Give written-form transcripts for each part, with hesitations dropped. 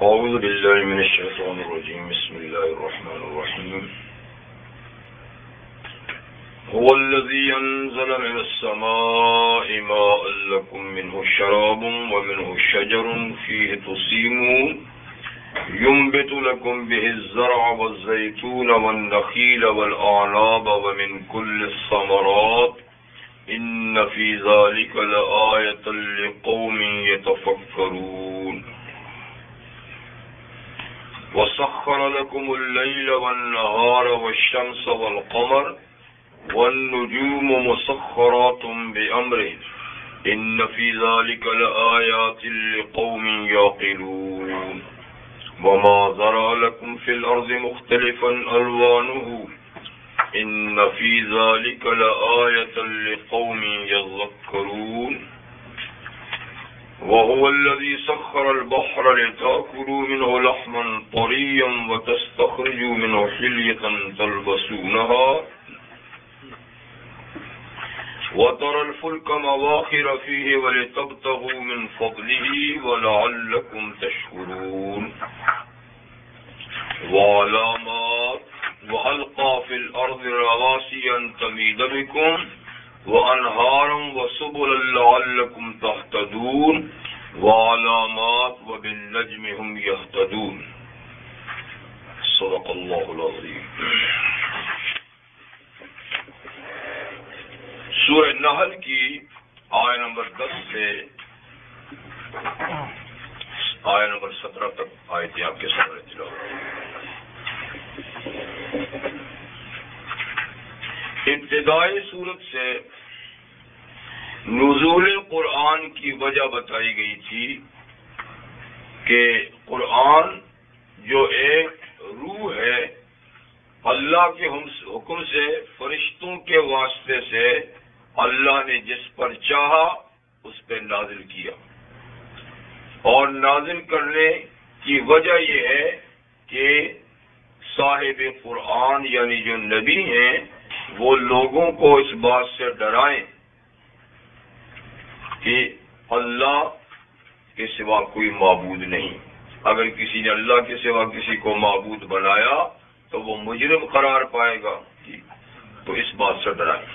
أعوذ بالله من الشيطان الرجيم بسم الله الرحمن الرحيم هو الذي أنزل من السماء ماء لكم منه شراب ومنه شجر فيه تسيمون ينبت لكم به الزرع والزيتون والنخيل والأعناب ومن كل الثمرات إن في ذلك لآية لقوم يتفكرون وسخر لكم الليل والنهار والشمس والقمر والنجوم مسخرات بأمره إن في ذلك لآيات لقوم يعقلون وما ذرأ لكم في الأرض مختلفا ألوانه إن في ذلك لآية لقوم يذكرون وهو الذي سخر البحر لتأكلوا منه لحما طريا وتستخرجوا منه حلية تلبسونها وترى الفلك مواخر فيه ولتبتغوا من فضله ولعلكم تشكرون وعلامات وألقى في الأرض رواسي أن تميد بكم وأنهارا وسبلا لعلكم تهتدون وعلامات وبالنجم هم يهتدون صدق الله العظيم. سورہ نحل کی آیت نمبر 10 سے آیت نمبر 17 تک آیتیں آپ کے سامنے تلاوت. ابتدائی صورت سے نزول قرآن کی وجہ بتائی گئی تھی کہ قرآن جو ایک روح ہے اللہ کے حکم سے فرشتوں کے واسطے سے اللہ نے جس پر چاہا اس پہ نازل کیا، اور نازل کرنے کی وجہ یہ ہے کہ صاحب قرآن یعنی جو نبی ہیں وہ لوگوں کو اس بات سے ڈرائیں کہ اللہ کے سوا کوئی معبود نہیں. اگر کسی نے اللہ کے سوا کسی کو معبود بنایا تو وہ مجرم قرار پائے گا، تو اس بات سے ڈرائیں.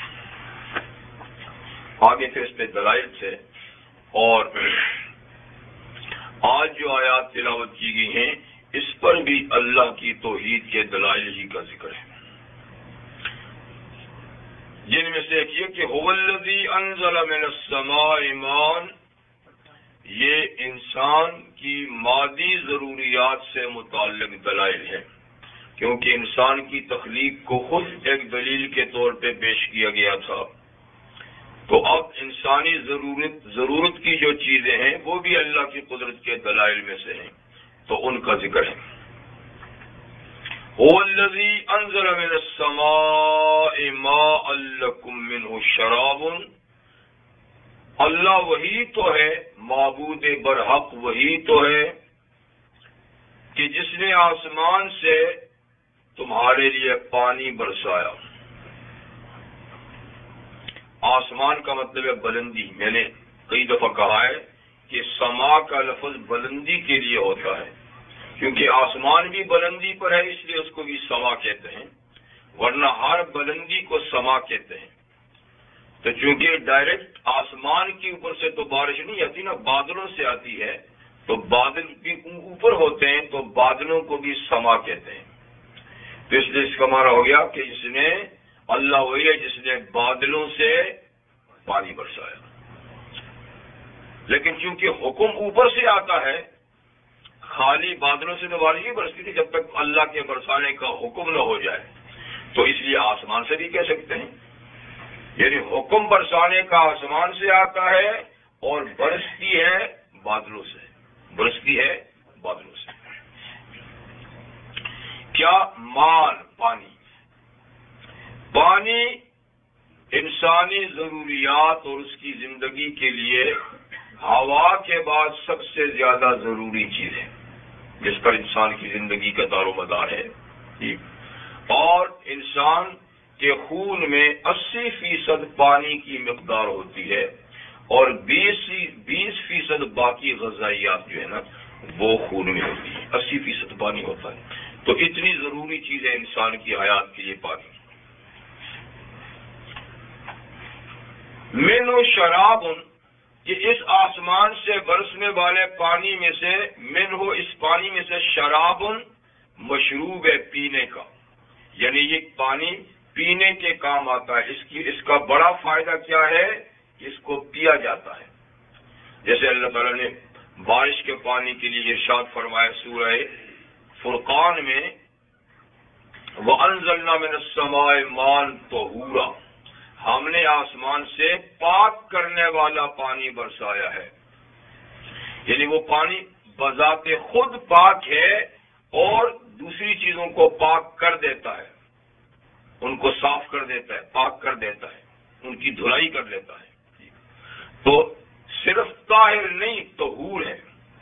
آگے پھر اس پہ دلائل تھے، اور آج جو آیات تلاوت کی گئی ہیں اس پر بھی اللہ کی توحید کے دلائل ہی کا ذکر ہے، جن میں سے ایک یہ کہ هو الذی انزل من السماء ماء، یہ انسان کی مادی ضروریات سے متعلق دلائل ہے، کیونکہ انسان کی تخلیق کو خود ایک دلیل کے طور پہ پیش کیا گیا تھا، تو اب انسانی ضرورت کی جو چیزیں ہیں وہ بھی اللہ کی قدرت کے دلائل میں سے ہیں، تو ان کا ذکر ہے. هو الذی انزل من السماء ماء لکم منہ شراب، اللہ وہی تو ہے، معبود برحق وہی تو ہے کہ جس نے آسمان سے تمہارے لیے پانی برسایا. آسمان کا مطلب ہے بلندی. میں نے کئی دفعہ کہا ہے کہ سما کا لفظ بلندی کے لیے ہوتا ہے، کیونکہ آسمان بھی بلندی پر ہے اس لیے اس کو بھی سما کہتے ہیں، ورنہ ہر بلندی کو سما کہتے ہیں. تو چونکہ ڈائریکٹ آسمان کے اوپر سے تو بارش نہیں آتی نا، بادلوں سے آتی ہے، تو بادل بھی اوپر ہوتے ہیں تو بادلوں کو بھی سما کہتے ہیں. تو اس لیے اس کا معنی ہو گیا کہ جس نے اللہ وہی ہے جس نے بادلوں سے پانی برسایا. لیکن چونکہ حکم اوپر سے آتا ہے، خالی بادلوں سے تو بارش نہیں برستی تھی جب تک اللہ کے برسانے کا حکم نہ ہو جائے، تو اس لیے آسمان سے بھی کہہ سکتے ہیں. یعنی حکم برسانے کا آسمان سے آتا ہے اور برستی ہے بادلوں سے، برستی ہے بادلوں سے. کیا مال پانی، پانی انسانی ضروریات اور اس کی زندگی کے لیے ہوا کے بعد سب سے زیادہ ضروری چیز ہے، جس پر انسان کی زندگی کا دار و مدار ہے. اور انسان کے خون میں 80% پانی کی مقدار ہوتی ہے اور 20% باقی غذائیات جو ہے نا وہ خون میں ہوتی ہے. 80% پانی ہوتا ہے. تو اتنی ضروری چیز ہے انسان کی حیات کے لیے پانی. من و شراب، کہ اس آسمان سے برسنے والے پانی میں سے، من ہو اس پانی میں سے، شراب مشروب ہے پینے کا، یعنی یہ پانی پینے کے کام آتا ہے. اس کا بڑا فائدہ کیا ہے؟ اس کو پیا جاتا ہے. جیسے اللہ تعالیٰ نے بارش کے پانی کے لیے ارشاد فرمایا سورہ فرقان میں، وَأَنزَلْنَا مِنَ السَّمَاءِ مَاءً طَهُورًا، ہم نے آسمان سے پاک کرنے والا پانی برسایا ہے. یعنی وہ پانی بذات خود پاک ہے اور دوسری چیزوں کو پاک کر دیتا ہے، ان کو صاف کر دیتا ہے، پاک کر دیتا ہے، ان کی دھلائی کر لیتا ہے. تو صرف طاہر نہیں طہور ہے،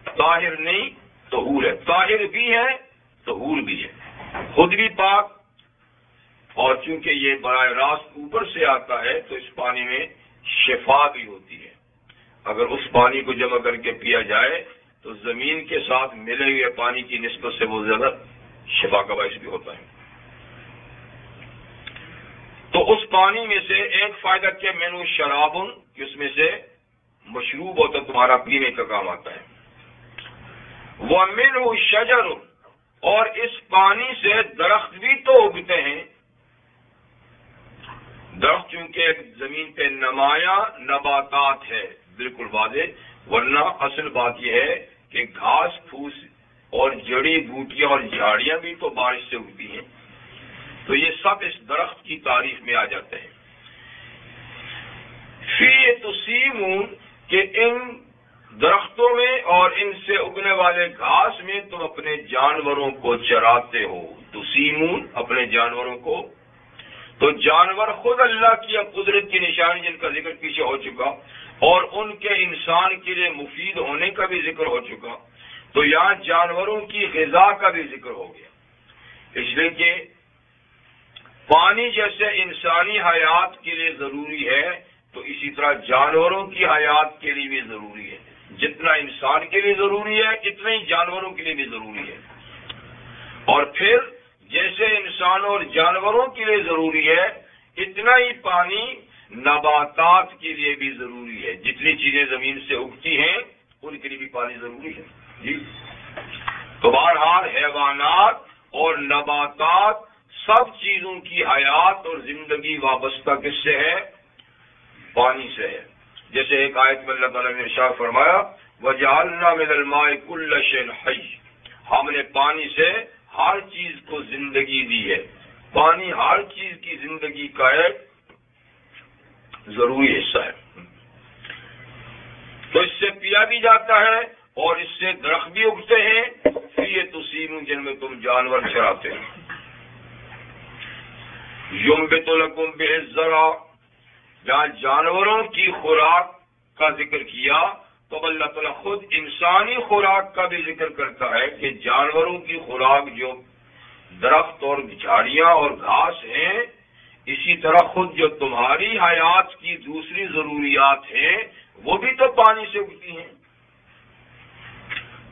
طاہر نہیں طہور ہے، طاہر بھی ہے طہور بھی ہے، خود بھی پاک، اور چونکہ یہ براہ راست اوپر سے آتا ہے تو اس پانی میں شفا بھی ہوتی ہے. اگر اس پانی کو جمع کر کے پیا جائے تو زمین کے ساتھ ملے ہوئے پانی کی نسبت سے وہ زیادہ شفا کا باعث بھی ہوتا ہے. تو اس پانی میں سے ایک فائدہ کیا؟ مینو شرابن، کہ اس میں سے مشروب ہوتا تمہارا پینے کا کام آتا ہے. وَمِنْهُ شَجَرٌ، اور اس پانی سے درخت بھی تو اگتے ہیں. درخت چونکہ ایک زمین پہ نمایاں نباتات ہے، بالکل واضح، ورنہ اصل بات یہ ہے کہ گھاس پھوس اور جڑی بوٹیاں اور جھاڑیاں بھی تو بارش سے اگتی ہیں. تو یہ سب اس درخت کی تعریف میں آ جاتے ہیں. فی تسیمون، کہ ان درختوں میں اور ان سے اگنے والے گھاس میں تم اپنے جانوروں کو چراتے ہو. تسیمون، اپنے جانوروں کو. تو جانور خود اللہ کی قدرت کی نشانی، جن کا ذکر پیچھے ہو چکا، اور ان کے انسان کے لیے مفید ہونے کا بھی ذکر ہو چکا. تو یہاں جانوروں کی غذا کا بھی ذکر ہو گیا، اس لیے کہ پانی جیسے انسانی حیات کے لیے ضروری ہے تو اسی طرح جانوروں کی حیات کے لیے بھی ضروری ہے. جتنا انسان کے لیے ضروری ہے اتنا ہی جانوروں کے لیے بھی ضروری ہے. اور پھر جیسے انسانوں اور جانوروں کے لیے ضروری ہے اتنا ہی پانی نباتات کے لیے بھی ضروری ہے. جتنی چیزیں زمین سے اگتی ہیں ان کے لیے بھی پانی ضروری ہے. جی، تو بہرحال حیوانات اور نباتات سب چیزوں کی حیات اور زندگی وابستہ کس سے ہے؟ پانی سے ہے. جیسے ایک آیت میں اللہ تعالیٰ نے ارشاد فرمایا، وَجَعَلْنَا مِنَ الْمَاءِ كُلَّ شَيْءٍ حَيٍّ، ہم نے پانی سے ہر چیز کو زندگی دی ہے. پانی ہر چیز کی زندگی کا ایک ضروری حصہ ہے. تو اس سے پیا بھی جاتا ہے اور اس سے درخت بھی اگتے ہیں. فِيهِ تُسِيمُونَ، جن میں تم جانور چراتے ہیں. يُنبِتُ لَكُم بِهِ الزَّرْعَ، جہاں جانوروں کی خوراک کا ذکر کیا تو اللہ تعالیٰ خود انسانی خوراک کا بھی ذکر کرتا ہے کہ جانوروں کی خوراک جو درخت اور جھاڑیاں اور گھاس ہیں، اسی طرح خود جو تمہاری حیات کی دوسری ضروریات ہیں وہ بھی تو پانی سے اگتی ہیں.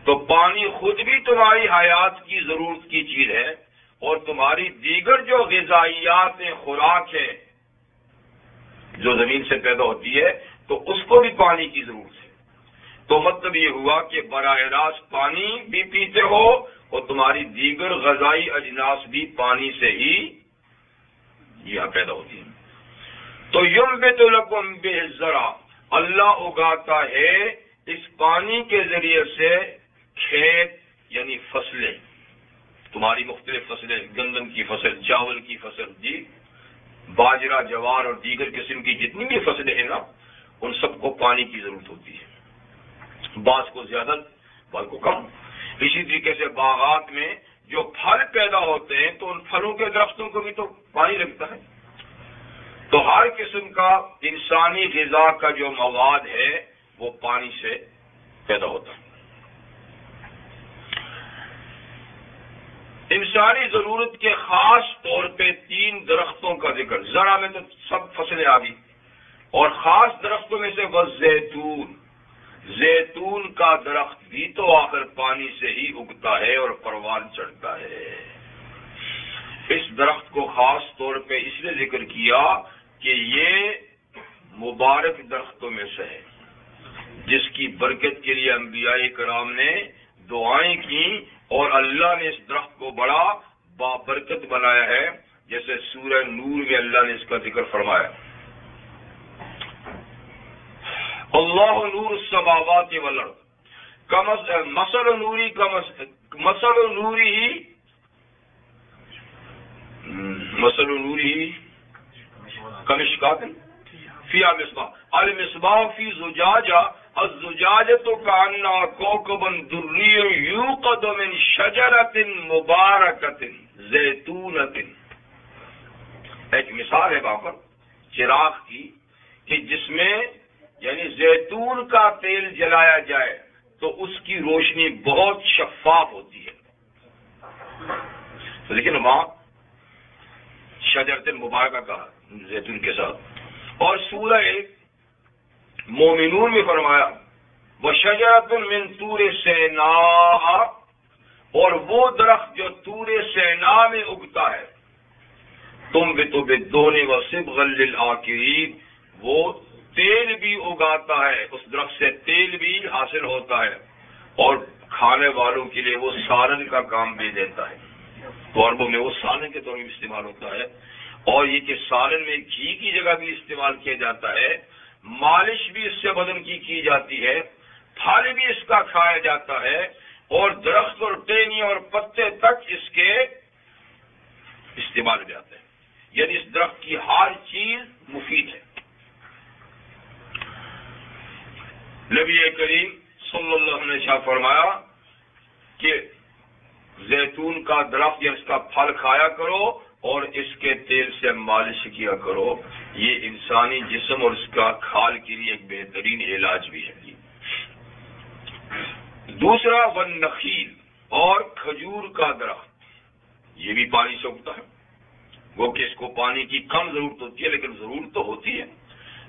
تو پانی خود بھی تمہاری حیات کی ضرورت کی چیز ہے، اور تمہاری دیگر جو غذائیات ہیں، خوراک ہے جو زمین سے پیدا ہوتی ہے، تو اس کو بھی پانی کی ضرورت ہے. تو مطلب یہ ہوا کہ براہ راست پانی بھی پیتے ہو اور تمہاری دیگر غذائی اجناس بھی پانی سے ہی یہاں پیدا ہوتی ہیں. تو يُنبِتُ لَكُم بِهِ الزَّرْعَ، اللہ اگاتا ہے اس پانی کے ذریعے سے کھیت، یعنی فصلیں، تمہاری مختلف فصلیں، گندم کی فصل، چاول کی فصل، جی، باجرہ، جوار اور دیگر قسم کی جتنی بھی فصلیں ہیں نا، ان سب کو پانی کی ضرورت ہوتی ہے. بعض کو زیادہ، بعض کو کم. اسی طریقے سے باغات میں جو پھل پیدا ہوتے ہیں تو ان پھلوں کے درختوں کو بھی تو پانی لگتا ہے. تو ہر قسم کا انسانی غذا کا جو مواد ہے وہ پانی سے پیدا ہوتا ہے. انسانی ضرورت کے خاص طور پہ 3 درختوں کا ذکر، زرع میں تو سب فصلیں آ گئی، اور خاص درختوں میں سے وہ زیتون کا درخت بھی تو آخر پانی سے ہی اگتا ہے اور پروان چڑھتا ہے۔ اس درخت کو خاص طور پہ اس لیے ذکر کیا کہ یہ مبارک درختوں میں سے ہے، جس کی برکت کے لیے انبیاء کرام نے دعائیں کی اور اللہ نے اس درخت کو بڑا بابرکت بنایا ہے، جیسے سورہ نور میں اللہ نے اس کا ذکر فرمایا، اللہ نور السماوات والارض مثل نوری کمشکات فیہا مصباح المصباح فی زجاجہ الزجاجۃ کأنہا کوکب دری یوقد من شجرۃ مبارکۃ زیتونۃ۔ ایک مثال ہے وہاں پر چراغ کی کہ جس میں یعنی زیتون کا تیل جلایا جائے تو اس کی روشنی بہت شفاف ہوتی ہے، لیکن وہاں شجرۃ مبارکہ کہا زیتون کے ساتھ۔ اور سورہ مومنون میں فرمایا وشجرۃ من طور سیناء، اور وہ درخت جو طور سیناء میں اگتا ہے، تنبت بالدون وصبغا للآکلین، وہ تیل بھی اگاتا ہے، اس درخت سے تیل بھی حاصل ہوتا ہے اور کھانے والوں کے لیے وہ سالن کا کام بھی دیتا ہے، تو عربوں میں وہ سالن کے طور پر استعمال ہوتا ہے، اور یہ کہ سالن میں گھی کی جگہ بھی استعمال کیا جاتا ہے، مالش بھی اس سے بدن کی جاتی ہے، پھل بھی اس کا کھایا جاتا ہے، اور درخت اور ٹہنی اور پتے تک اس کے استعمال میں آتے ہیں، یعنی اس درخت کی ہر چیز مفید ہے۔ نبی کریم صلی اللہ علیہ وسلم نے شاہ فرمایا کہ زیتون کا درخت یا اس کا پھل کھایا کرو اور اس کے تیل سے مالش کیا کرو، یہ انسانی جسم اور اس کا کھال کے لیے ایک بہترین علاج بھی ہے۔ دوسرا والنخیل، اور کھجور کا درخت، یہ بھی پانی سے اگتا ہے، وہ کہ اس کو پانی کی کم ضرورت ہوتی ہے لیکن ضرورت تو ہوتی ہے۔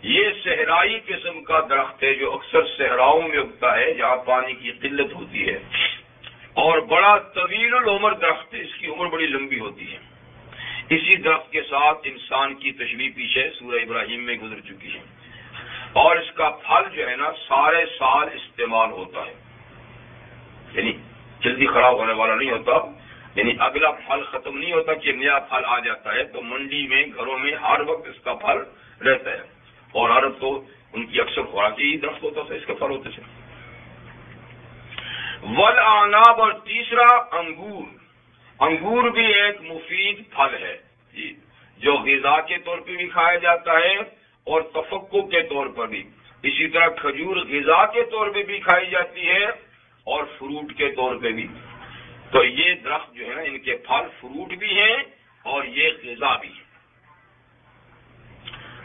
یہ صحرائی قسم کا درخت ہے جو اکثر صحراؤں میں اگتا ہے جہاں پانی کی قلت ہوتی ہے، اور بڑا طویل العمر درخت ہے، اس کی عمر بڑی لمبی ہوتی ہے۔ اسی درخت کے ساتھ انسان کی تشبیہ پیچھے سورہ ابراہیم میں گزر چکی ہے، اور اس کا پھل جو ہے نا سارے سال استعمال ہوتا ہے، یعنی جلدی خراب ہونے والا نہیں ہوتا، یعنی اگلا پھل ختم نہیں ہوتا کہ نیا پھل آ جاتا ہے، تو منڈی میں گھروں میں ہر وقت اس کا پھل رہتا ہے، اور عرب تو ان کی اکثر خوراکی ہی درخت ہوتا تھا، اس کا پھل ہوتے تھے۔ والعناب، اور تیسرا انگور، انگور بھی ایک مفید پھل ہے جی، جو غذا کے طور پہ بھی کھایا جاتا ہے اور تفقع کے طور پر بھی، اسی طرح کھجور غذا کے طور پہ بھی کھائی جاتی ہے اور فروٹ کے طور پہ بھی، تو یہ درخت جو ہے نا ان کے پھل فروٹ بھی ہیں اور یہ غذا بھی ہے۔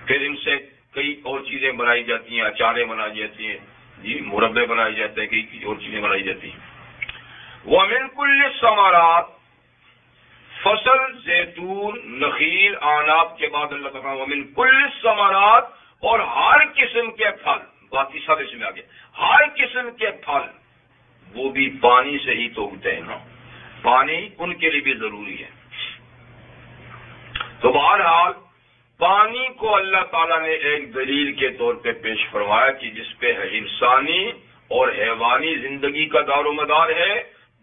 پھر ان سے کئی اور چیزیں بنائی جاتی ہیں، اچاریں بنائی جاتی ہیں جی، مربے بنائے جاتے ہیں، کئی اور چیزیں بنائی جاتی ہیں۔ وَمِن كُلِّ الثَّمَرَاتِ، فصل زیتون نخیل عناب کے بعد اللہ تعالیٰ وَمِن كُلِّ الثَّمَرَاتِ، اور ہر قسم کے پھل، باقی سب اس میں آگے، ہر قسم کے پھل وہ بھی پانی سے ہی تو اگتے ہیں نا، پانی ان کے لیے بھی ضروری ہے۔ تو بہرحال پانی کو اللہ تعالیٰ نے ایک دلیل کے طور پہ پیش فرمایا کہ جس پہ انسانی اور حیوانی زندگی کا دار و مدار ہے،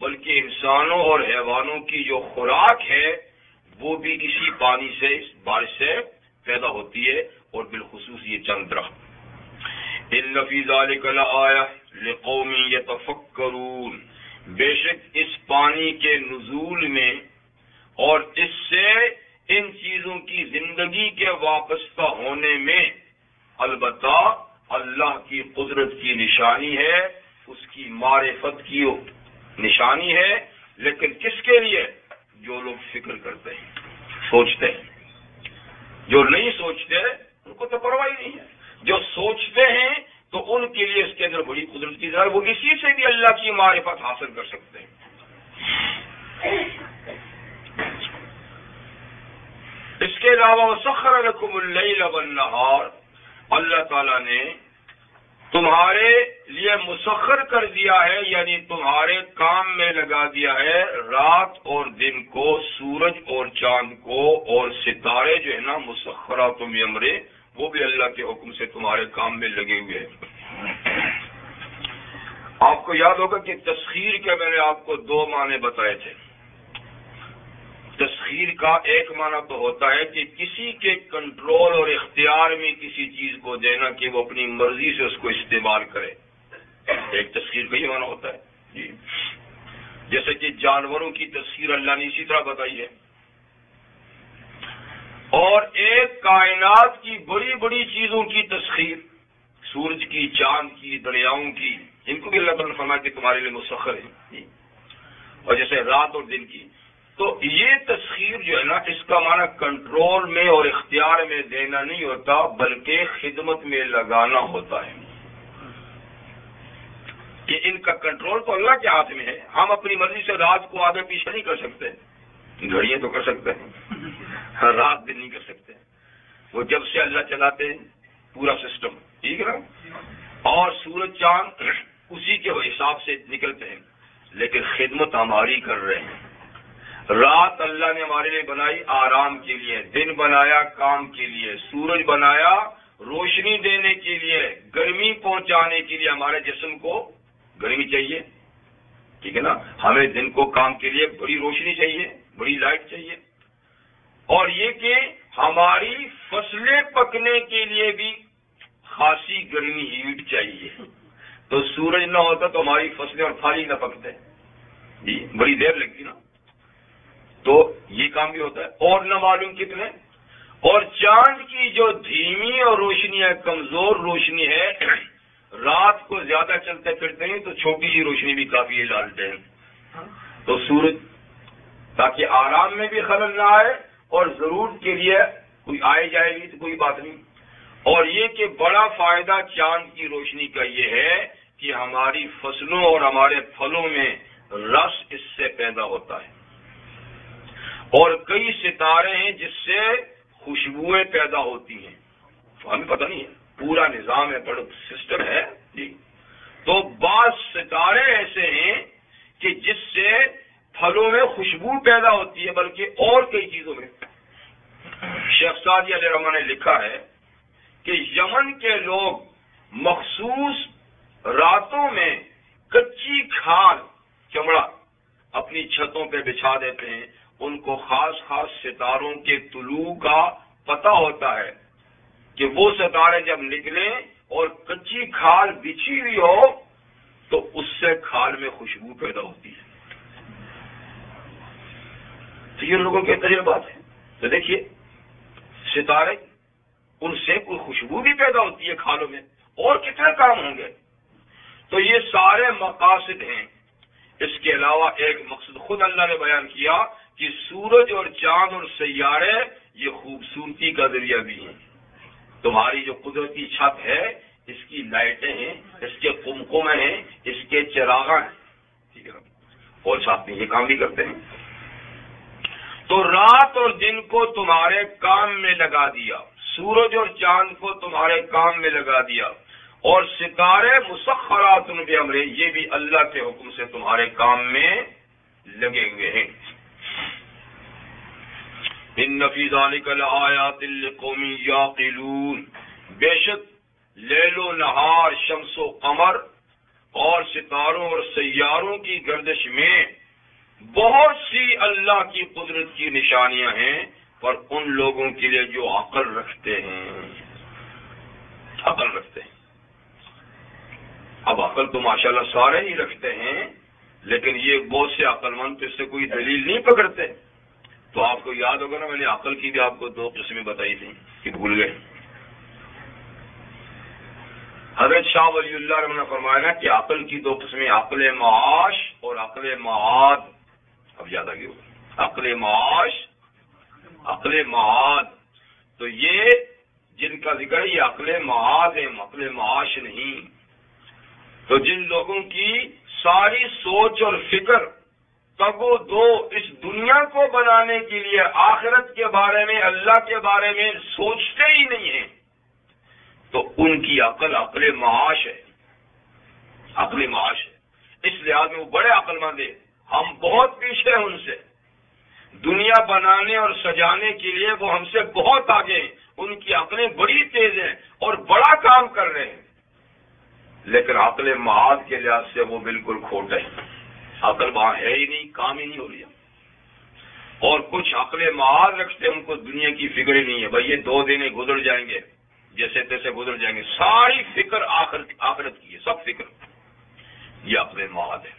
بلکہ انسانوں اور حیوانوں کی جو خوراک ہے وہ بھی اسی پانی سے، اس بارش سے پیدا ہوتی ہے، اور بالخصوص یہ چند درخت۔ ان فی ذلک لآیہ لقوم یتفکرون، بے شک اس پانی کے نزول میں اور اس سے ان چیزوں کی زندگی کے وابستہ ہونے میں البتہ اللہ کی قدرت کی نشانی ہے، اس کی معرفت کی نشانی ہے، لیکن کس کے لیے؟ جو لوگ فکر کرتے ہیں، سوچتے ہیں۔ جو نہیں سوچتے ان کو تو پرواہ نہیں ہے، جو سوچتے ہیں تو ان کے لیے اس کے اندر بڑی قدرت کی ذرا، وہ اسی سے بھی اللہ کی معرفت حاصل کر سکتے ہیں۔ اس کے علاوہ وَسَخَّرَ لَكُمُ اللَّيْلَ وَالنَّهَارَ، اللہ تعالیٰ نے تمہارے لیے مسخر کر دیا ہے، یعنی تمہارے کام میں لگا دیا ہے رات اور دن کو، سورج اور چاند کو، اور ستارے جو ہے نا مسخرات بامرہ، وہ بھی اللہ کے حکم سے تمہارے کام میں لگے ہوئے ہیں۔ آپ کو یاد ہوگا کہ تسخیر کے میں نے آپ کو دو معنی بتائے تھے۔ تسخیر کا ایک معنی تو ہوتا ہے کہ کسی کے کنٹرول اور اختیار میں کسی چیز کو دینا کہ وہ اپنی مرضی سے اس کو استعمال کرے، ایک تسخیر کا یہ معنی ہوتا ہے جی۔ جیسے کہ جانوروں کی تسخیر اللہ نے اسی طرح بتائی ہے، اور ایک کائنات کی بڑی بڑی چیزوں کی تسخیر، سورج کی، چاند کی، دریاؤں کی، ان کو بھی اللہ تعالیٰ نے فرمایا کہ تمہارے لیے مسخر ہے، اور جیسے رات اور دن کی۔ تو یہ تسخیر جو ہے نا، اس کا معنی کنٹرول میں اور اختیار میں دینا نہیں ہوتا، بلکہ خدمت میں لگانا ہوتا ہے، کہ ان کا کنٹرول تو اللہ کے ہاتھ میں ہے۔ ہم اپنی مرضی سے رات کو آگے پیچھے نہیں کر سکتے، گھڑیاں تو کر سکتے ہیں، رات دن نہیں کر سکتے، وہ جب سے اللہ چلاتے ہیں پورا سسٹم، ٹھیک ہے نا، اور سورج چاند اسی کے حساب سے نکلتے ہیں، لیکن خدمت ہماری کر رہے ہیں۔ رات اللہ نے ہمارے لیے بنائی آرام کے لیے، دن بنایا کام کے لیے، سورج بنایا روشنی دینے کے لیے، گرمی پہنچانے کے لیے، ہمارے جسم کو گرمی چاہیے، ٹھیک ہے نا، ہمیں دن کو کام کے لیے بڑی روشنی چاہیے، بڑی لائٹ چاہیے، اور یہ کہ ہماری فصلیں پکنے کے لیے بھی خاصی گرمی ہیٹ چاہیے۔ تو سورج نہ ہوتا تو ہماری فصلیں اور پھل ہی نہ پکتے جی، بڑی دیر لگتی نا، تو یہ کام بھی ہوتا ہے، اور نہ معلوم کتنے۔ اور چاند کی جو دھیمی اور روشنی ہے، کمزور روشنی ہے، رات کو زیادہ چلتے پھرتے ہیں تو چھوٹی سی روشنی بھی کافی ڈالتے ہیں۔ تو سورج تاکہ آرام میں بھی خلل نہ آئے، اور ضرورت کے لیے کوئی آئے جائے گی تو کوئی بات نہیں۔ اور یہ کہ بڑا فائدہ چاند کی روشنی کا یہ ہے کہ ہماری فصلوں اور ہمارے پھلوں میں رس اس سے پیدا ہوتا ہے، اور کئی ستارے ہیں جس سے خوشبوئیں پیدا ہوتی ہیں، ہمیں پتہ نہیں ہے، پورا نظام ہے، بڑا سسٹم ہے جی۔ تو بعض ستارے ایسے ہیں کہ جس سے پھلوں میں خوشبو پیدا ہوتی ہے، بلکہ اور کئی چیزوں میں۔ شیخ سعدی علیہ رحمہ نے لکھا ہے کہ یمن کے لوگ مخصوص راتوں میں کچی کھال، چمڑا اپنی چھتوں پہ بچھا دیتے ہیں، ان کو خاص خاص ستاروں کے طلوع کا پتہ ہوتا ہے کہ وہ ستارے جب نکلیں اور کچی کھال بچھی ہوئی ہو تو اس سے کھال میں خوشبو پیدا ہوتی ہے۔ تو یہ لوگوں کے تجربات ہیں۔ تو دیکھیے ستارے، ان سے کوئی خوشبو بھی پیدا ہوتی ہے کھالوں میں، اور کتنے کام ہوں گے۔ تو یہ سارے مقاصد ہیں۔ اس کے علاوہ ایک مقصد خود اللہ نے بیان کیا کہ سورج اور چاند اور سیارے یہ خوبصورتی کا ذریعہ بھی ہیں۔ تمہاری جو قدرتی چھت ہے، اس کی لائٹیں ہیں، اس کے قمقمے ہیں، اس کے چراغاں ہیں، ٹھیک ہے، اور ساتھ میں یہ کام بھی کرتے ہیں۔ تو رات اور دن کو تمہارے کام میں لگا دیا، سورج اور چاند کو تمہارے کام میں لگا دیا، اور ستارے مسخرات بامرہ، یہ بھی اللہ کے حکم سے تمہارے کام میں لگے ہوئے ہیں۔ ان فی ذلک لآیات لقوم یعقلون، بے شک لیل و نہار، شمس و قمر اور ستاروں اور سیاروں کی گردش میں بہت سی اللہ کی قدرت کی نشانیاں ہیں، پر ان لوگوں کے لیے جو عقل رکھتے ہیں، عقل رکھتے ہیں۔ اب عقل تو ماشاءاللہ سارے ہی رکھتے ہیں، لیکن یہ بہت سے عقل مند اس سے کوئی دلیل نہیں پکڑتے۔ تو آپ کو یاد ہوگا نا، میں نے عقل کی بھی آپ کو دو قسمیں بتائی تھیں کہ بھول گئے۔ حضرت شاہ ولی اللہ نے فرمایا نا کہ عقل کی دو قسمیں، عقل معاش اور عقل معاد۔ اب یاد آ گئی ہوگا، عقل معاش، عقل معاد۔ تو یہ جن کا ذکر ہے یہ عقل معاد ہے، عقل معاش نہیں۔ تو جن لوگوں کی ساری سوچ اور فکر تگ و دو اس دنیا کو بنانے کے لیے، آخرت کے بارے میں، اللہ کے بارے میں سوچتے ہی نہیں ہیں، تو ان کی عقل عقل معاش ہے۔ عقل معاش ہے، اس لحاظ میں وہ بڑے عقل مند ہیں، ہم بہت پیچھے ہیں ان سے، دنیا بنانے اور سجانے کے لیے وہ ہم سے بہت آگے ہیں، ان کی عقلیں بڑی تیز ہیں اور بڑا کام کر رہے ہیں، لیکن عقل معاد کے لحاظ سے وہ بالکل کھوٹے ہیں، عقل وہاں ہے ہی نہیں، کام ہی نہیں ہو رہی ہے۔ اور کچھ عقل معاد رکھتے ہیں، ان کو دنیا کی فکر ہی نہیں ہے، بھائی یہ 2 دن گزر جائیں گے، جیسے تیسے گزر جائیں گے، ساری فکر آخرت کی ہے، سب فکر، یہ عقل معاد ہے۔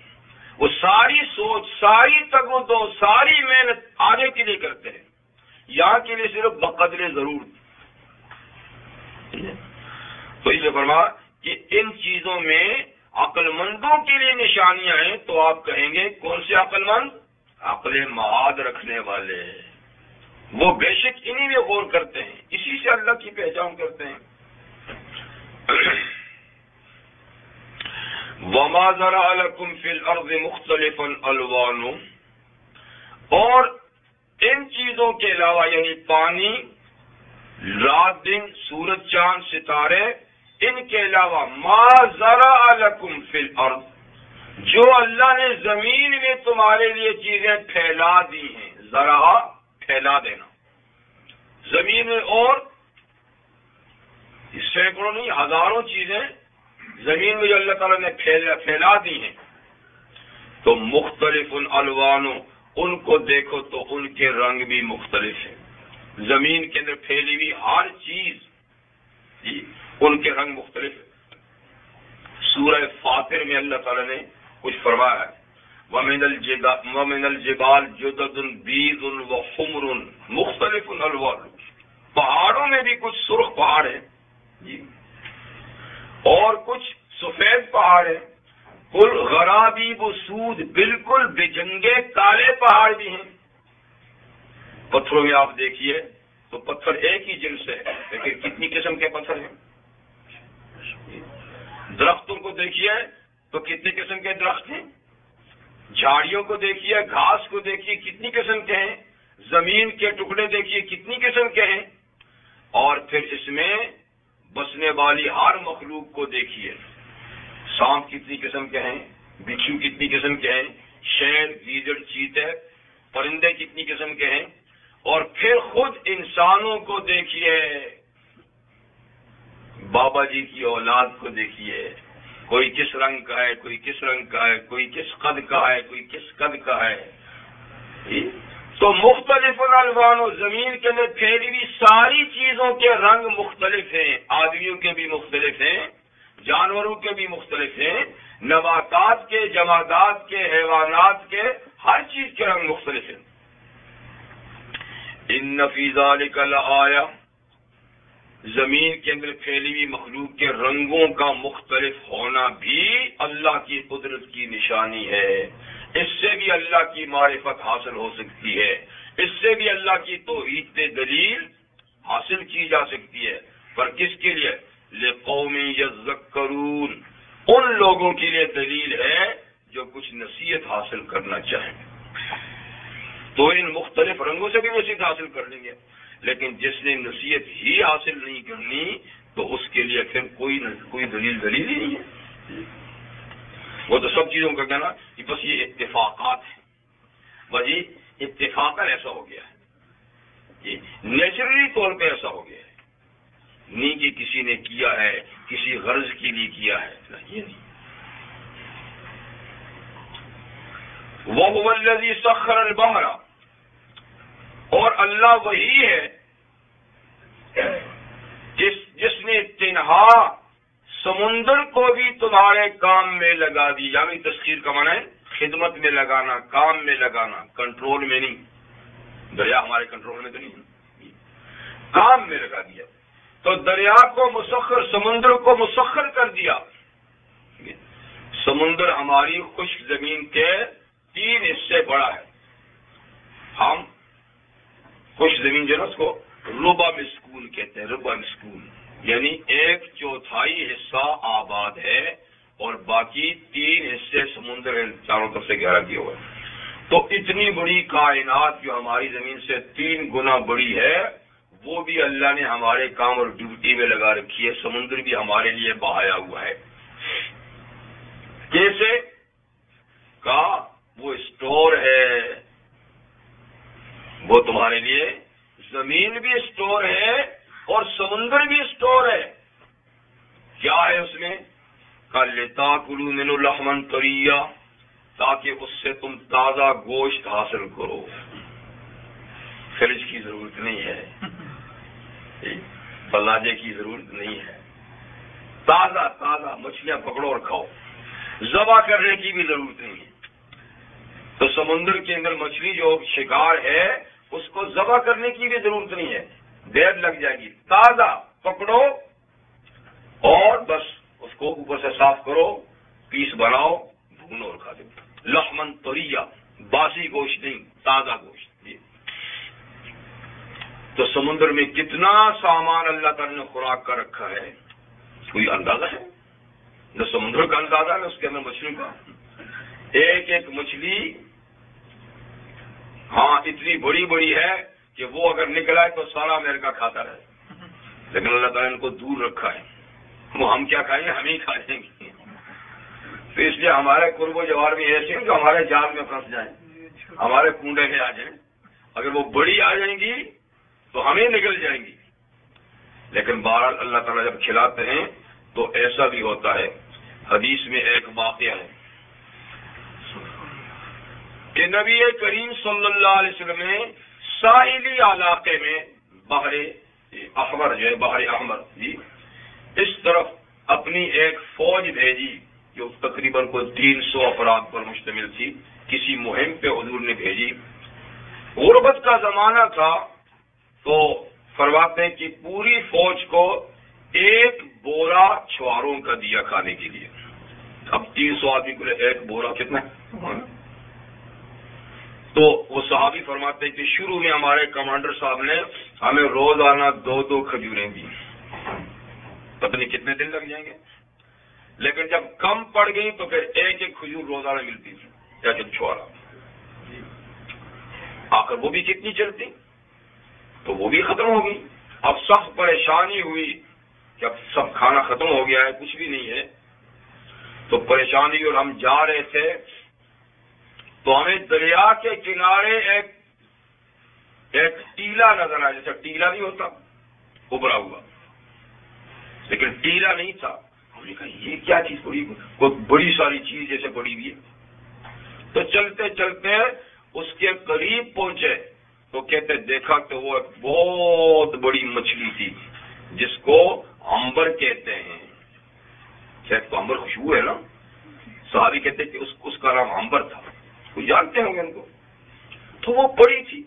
وہ ساری سوچ، ساری تگ و دو، ساری محنت آگے کے لیے کرتے ہیں، یہاں کے لیے صرف بقدر ضرور۔ تو یہ فرما کہ ان چیزوں میں عقل مندوں کے لیے نشانیاں ہیں، تو آپ کہیں گے کون سے عقل مند؟ عقل معاد رکھنے والے، وہ بے شک انہی میں غور کرتے ہیں، اسی سے اللہ کی پہچان کرتے ہیں۔ وَمَا ذَرَأَ لَكُمْ فِي الْأَرْضِ مُخْتَلِفًا أَلْوَانُهُ، اور ان چیزوں کے علاوہ یعنی پانی، رات دن، سورج چاند ستارے، ان کے علاوہ ما ذرأ لکم فی الارض، جو اللہ نے زمین میں تمہارے لیے چیزیں پھیلا دی ہیں، ذرا پھیلا دینا، زمین میں اور سینکڑوں نہیں ہزاروں چیزیں زمین میں جو اللہ تعالیٰ نے پھیلا دی ہیں، تو مختلف الوان، ان کو دیکھو تو ان کے رنگ بھی مختلف ہیں، زمین کے اندر پھیلی ہوئی ہر چیز ان کے رنگ مختلف ہیں۔ سورہ فاطر میں اللہ تعالیٰ نے کچھ فرمایا ہے، وَمِنَ الْجِبَالِ جُدَدٌ بِيضٌ وَحُمْرٌ مُخْتَلِفٌ أَلْوَانُهُ، پہاڑوں میں بھی کچھ سرخ پہاڑ ہیں اور کچھ سفید پہاڑ ہیں، قُلْ غَرَابِيبُ سُودٌ، بالکل بجنگے کالے پہاڑ بھی ہیں۔ پتھروں میں آپ دیکھیے تو پتھر ایک ہی جنس ہے، لیکن کتنی قسم کے پتھر ہیں۔ درختوں کو دیکھیے تو کتنی قسم کے درخت ہیں، جھاڑیوں کو دیکھیے، گھاس کو دیکھیے کتنی قسم کے ہیں، زمین کے ٹکڑے دیکھیے کتنی قسم کے ہیں، اور پھر اس میں بسنے والی ہر مخلوق کو دیکھیے، سانپ کتنی قسم کے ہیں، بچھو کتنی قسم کے ہیں، شیر، گیدڑ، چیتے، پرندے کتنی قسم کے ہیں، اور پھر خود انسانوں کو دیکھیے، بابا جی کی اولاد کو دیکھیے، کوئی کس رنگ کا ہے، کوئی کس رنگ کا ہے، کوئی کس قد کا ہے، کوئی کس قد کا ہے۔ تو مختلف الوان، زمین کے اندر پھیلی ہوئی ساری چیزوں کے رنگ مختلف ہیں، آدمیوں کے بھی مختلف ہیں، جانوروں کے بھی مختلف ہیں، نباتات کے، جمادات کے، حیوانات کے، ہر چیز کے رنگ مختلف ہیں۔ ان فی ذلک لآیہ، زمین کے اندر پھیلی ہوئی مخلوق کے رنگوں کا مختلف ہونا بھی اللہ کی قدرت کی نشانی ہے، اس سے بھی اللہ کی معرفت حاصل ہو سکتی ہے، اس سے بھی اللہ کی توحید پہ دلیل حاصل کی جا سکتی ہے، پر کس کے لیے؟ لقوم یذکرون، ان لوگوں کے لیے دلیل ہے جو کچھ نصیحت حاصل کرنا چاہیں، تو ان مختلف رنگوں سے بھی نصیحت حاصل کر لیں گے، لیکن جس نے نصیحت ہی حاصل نہیں کرنی تو اس کے لیے پھر کوئی دلیل ہی نہیں ہے۔ وہ تو سب چیزوں کا کہنا کہ بس یہ اتفاقات ہیں، بس یہ اتفاقاً ایسا ہو گیا ہے، یہ نیچرلی طور پہ ایسا ہو گیا ہے، نہیں کہ کسی نے کیا ہے، کسی غرض کے لیے کیا ہے، یہ نہیں۔ وَهُوَ الَّذِي سَخَّرَ الْبَحْرَ، اور اللہ وہی ہے جس نے تنہا سمندر کو بھی تمہارے کام میں لگا دی، یعنی تسخیر کا معنی ہے خدمت میں لگانا، کام میں لگانا، کنٹرول میں نہیں، دریا ہمارے کنٹرول میں تو نہیں، کام میں لگا دیا۔ تو دریا کو مسخر، سمندر کو مسخر کر دیا۔ سمندر ہماری خشک زمین کے 3 حصے بڑا ہے، ہم خشک زمین جو ہے اس کو ربع مسکون کہتے ہیں، ربع مسکون یعنی 1/4 حصہ آباد ہے اور باقی 3 حصے سمندر چاروں طرف سے گھیرا کیا ہوا ہے۔ تو اتنی بڑی کائنات جو ہماری زمین سے 3 گنا بڑی ہے، وہ بھی اللہ نے ہمارے کام اور ڈیوٹی میں لگا رکھی ہے، سمندر بھی ہمارے لیے بہایا ہوا ہے۔ کیسے؟ کہا وہ اسٹور ہے، وہ تمہارے لیے زمین بھی اسٹور ہے اور سمندر بھی اسٹور ہے۔ کیا ہے اس میں؟ کہا لِتَأْكُلُوا مِنْهُ لَحْمًا طَرِيًّا، تاکہ اس سے تم تازہ گوشت حاصل کرو۔ فریج کی ضرورت نہیں ہے، فلاجے کی ضرورت نہیں ہے، تازہ تازہ مچھلیاں پکڑو اور کھاؤ، ذبح کرنے کی بھی ضرورت نہیں ہے۔ تو سمندر کے اندر مچھلی جو شکار ہے اس کو ذبح کرنے کی بھی ضرورت نہیں ہے، دیر لگ جائے گی، تازہ پکڑو اور بس اس کو اوپر سے صاف کرو، پیس بناؤ، بھونو اور کھا دو۔ لحمن طریہ، باسی گوشت نہیں، تازہ گوشت۔ تو سمندر میں کتنا سامان اللہ تعالی نے خوراک کا رکھا ہے، کوئی اندازہ ہے؟ نہ سمندر کا اندازہ ہے، اس کے اندر مچھلی کا۔ ایک ایک مچھلی ہاں اتنی بڑی بڑی ہے کہ وہ اگر نکل آئے تو سارا امریکہ کھاتا رہے، لیکن اللہ تعالیٰ نے ان کو دور رکھا ہے، وہ ہم کیا کھائیں گے، ہم ہی کھائیں گے۔ تو اس لیے ہمارے قرب و جوار بھی ایسے ہیں کہ ہمارے جال میں پھنس جائیں، ہمارے کنڈے میں آ جائیں، اگر وہ بڑی آ جائیں گی تو ہمیں نکل جائیں گی۔ لیکن بہرحال اللہ تعالیٰ جب کھلاتے ہیں تو ایسا بھی ہوتا ہے۔ حدیث میں ایک واقعہ ہے کہ نبی کریم صلی اللہ علیہ وسلم نے ساحلی علاقے میں بحر احمر جو ہے، بحر احمر جی، اس طرف اپنی ایک فوج بھیجی جو تقریباً کوئی 300 افراد پر مشتمل تھی، کسی مہم پہ حضور نے بھیجی۔ غربت کا زمانہ تھا تو فرماتے ہیں کہ پوری فوج کو ایک بورا چھواروں کا دیا کھانے کے لیے۔ اب 300 آدمی کو ایک بورا کتنا؟ تو وہ صحابی فرماتے ہیں کہ شروع میں ہمارے کمانڈر صاحب نے ہمیں روزانہ 2 کھجوریں دی، پتہ نہیں کتنے دن لگ جائیں گے، لیکن جب کم پڑ گئی تو پھر ایک کھجور روزانہ ملتی تھی، یا جب چھوارا آخر وہ بھی کتنی چلتی، تو وہ بھی ختم ہو گئی۔ اب سخت پریشانی ہوئی کہ اب سب کھانا ختم ہو گیا ہے، کچھ بھی نہیں ہے، تو پریشانی، اور ہم جا رہے تھے تو ہمیں دریا کے کنارے ایک ٹیلا نظر آیا، جیسا ٹیلا نہیں ہوتا ابھرا ہوا، لیکن ٹیلا نہیں تھا۔ ہم نے کہا یہ کیا چیز پڑی، کوئی بڑی ساری چیز جیسے پڑی ہوئی ہے۔ تو چلتے چلتے اس کے قریب پہنچے تو کہتے دیکھا کہ وہ ایک بہت بڑی مچھلی تھی جس کو عنبر کہتے ہیں، شاید تو عنبر خوشبو ہے نا، صحابی کہتے کہ اس کا نام عنبر تھا، کوئی جانتے ہوں گے ان کو۔ تو وہ پڑی تھی،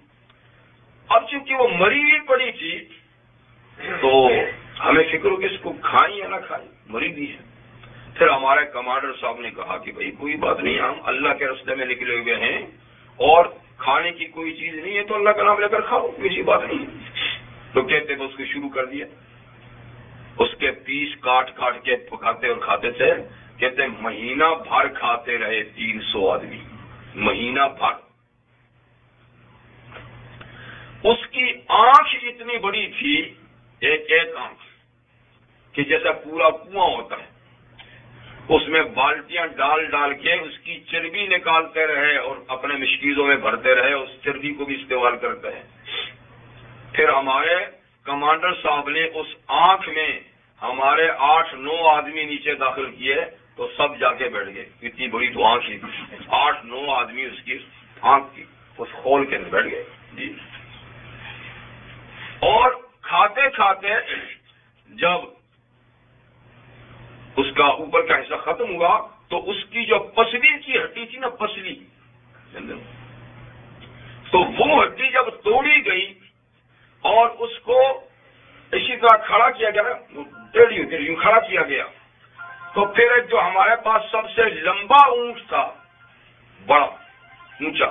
اب چونکہ وہ مری ہوئی پڑی تھی تو ہمیں فکر ہو کہ اس کو کھائیں یا نہ کھائیں، مری بھی ہے۔ پھر ہمارے کمانڈر صاحب نے کہا کہ بھائی کوئی بات نہیں، ہم اللہ کے راستے میں نکلے ہوئے ہیں اور کھانے کی کوئی چیز نہیں ہے تو اللہ کا نام لے کر کھاؤ، کسی بات نہیں۔ تو کہتے ہیں اس کو شروع کر دیا، اس کے پیس کاٹ کاٹ کے پکاتے اور کھاتے تھے۔ کہتے ہیں مہینہ بھر کھاتے رہے 300 آدمی، مہینہ بھر۔ اس کی آنکھ اتنی بڑی تھی، ایک آنکھ کہ جیسا پورا کنواں ہوتا ہے، اس میں بالٹیاں ڈال ڈال کے اس کی چربی نکالتے رہے اور اپنے مشکیزوں میں بھرتے رہے، اس چربی کو بھی استعمال کرتے ہیں۔ پھر ہمارے کمانڈر صاحب نے اس آنکھ میں ہمارے 8-9 آدمی نیچے داخل کیے تو سب جا کے بیٹھ گئے، اتنی بڑی تو آنکھ ہی، 8-9 آدمی اس کی آنکھ کی اس خول کے اندر بیٹھ گئے جی۔ اور کھاتے کھاتے جب اس کا اوپر کا حصہ ختم ہوا تو اس کی جو پسلی کی ہڈی تھی نا، پسلی، تو وہ ہڈی جب توڑی گئی اور اس کو اسی طرح کھڑا کیا گیا نا، ٹیڑھی کھڑا کیا گیا، تو پھر جو ہمارے پاس سب سے لمبا اونٹ تھا، بڑا اونچا،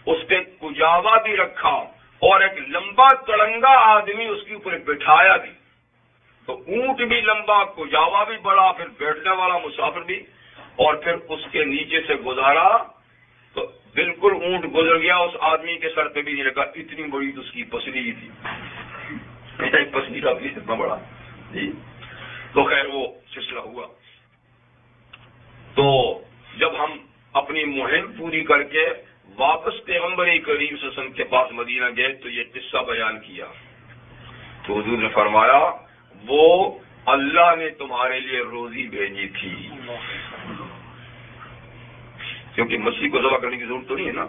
اس پہ کجاوا بھی رکھا اور ایک لمبا تڑنگا آدمی اس کے اوپر بٹھایا بھی، تو اونٹ بھی لمبا، کجاوا بھی بڑا، پھر بیٹھنے والا مسافر بھی، اور پھر اس کے نیچے سے گزارا تو بالکل اونٹ گزر گیا، اس آدمی کے سر پہ بھی نہیں لگا، اتنی بڑی تو اس کی پسلی تھی، پسلی کا بھی اتنا بڑا جی۔ تو خیر وہ سلسلہ ہوا۔ تو جب ہم اپنی مہم پوری کر کے واپس پیغمبر کریم صلی اللہ علیہ وسلم کے پاس مدینہ گئے تو یہ قصہ بیان کیا تو حضور نے فرمایا وہ اللہ نے تمہارے لیے روزی بھیجی تھی، کیونکہ مچھلی کو ذبح کرنے کی ضرورت تو نہیں ہے نا،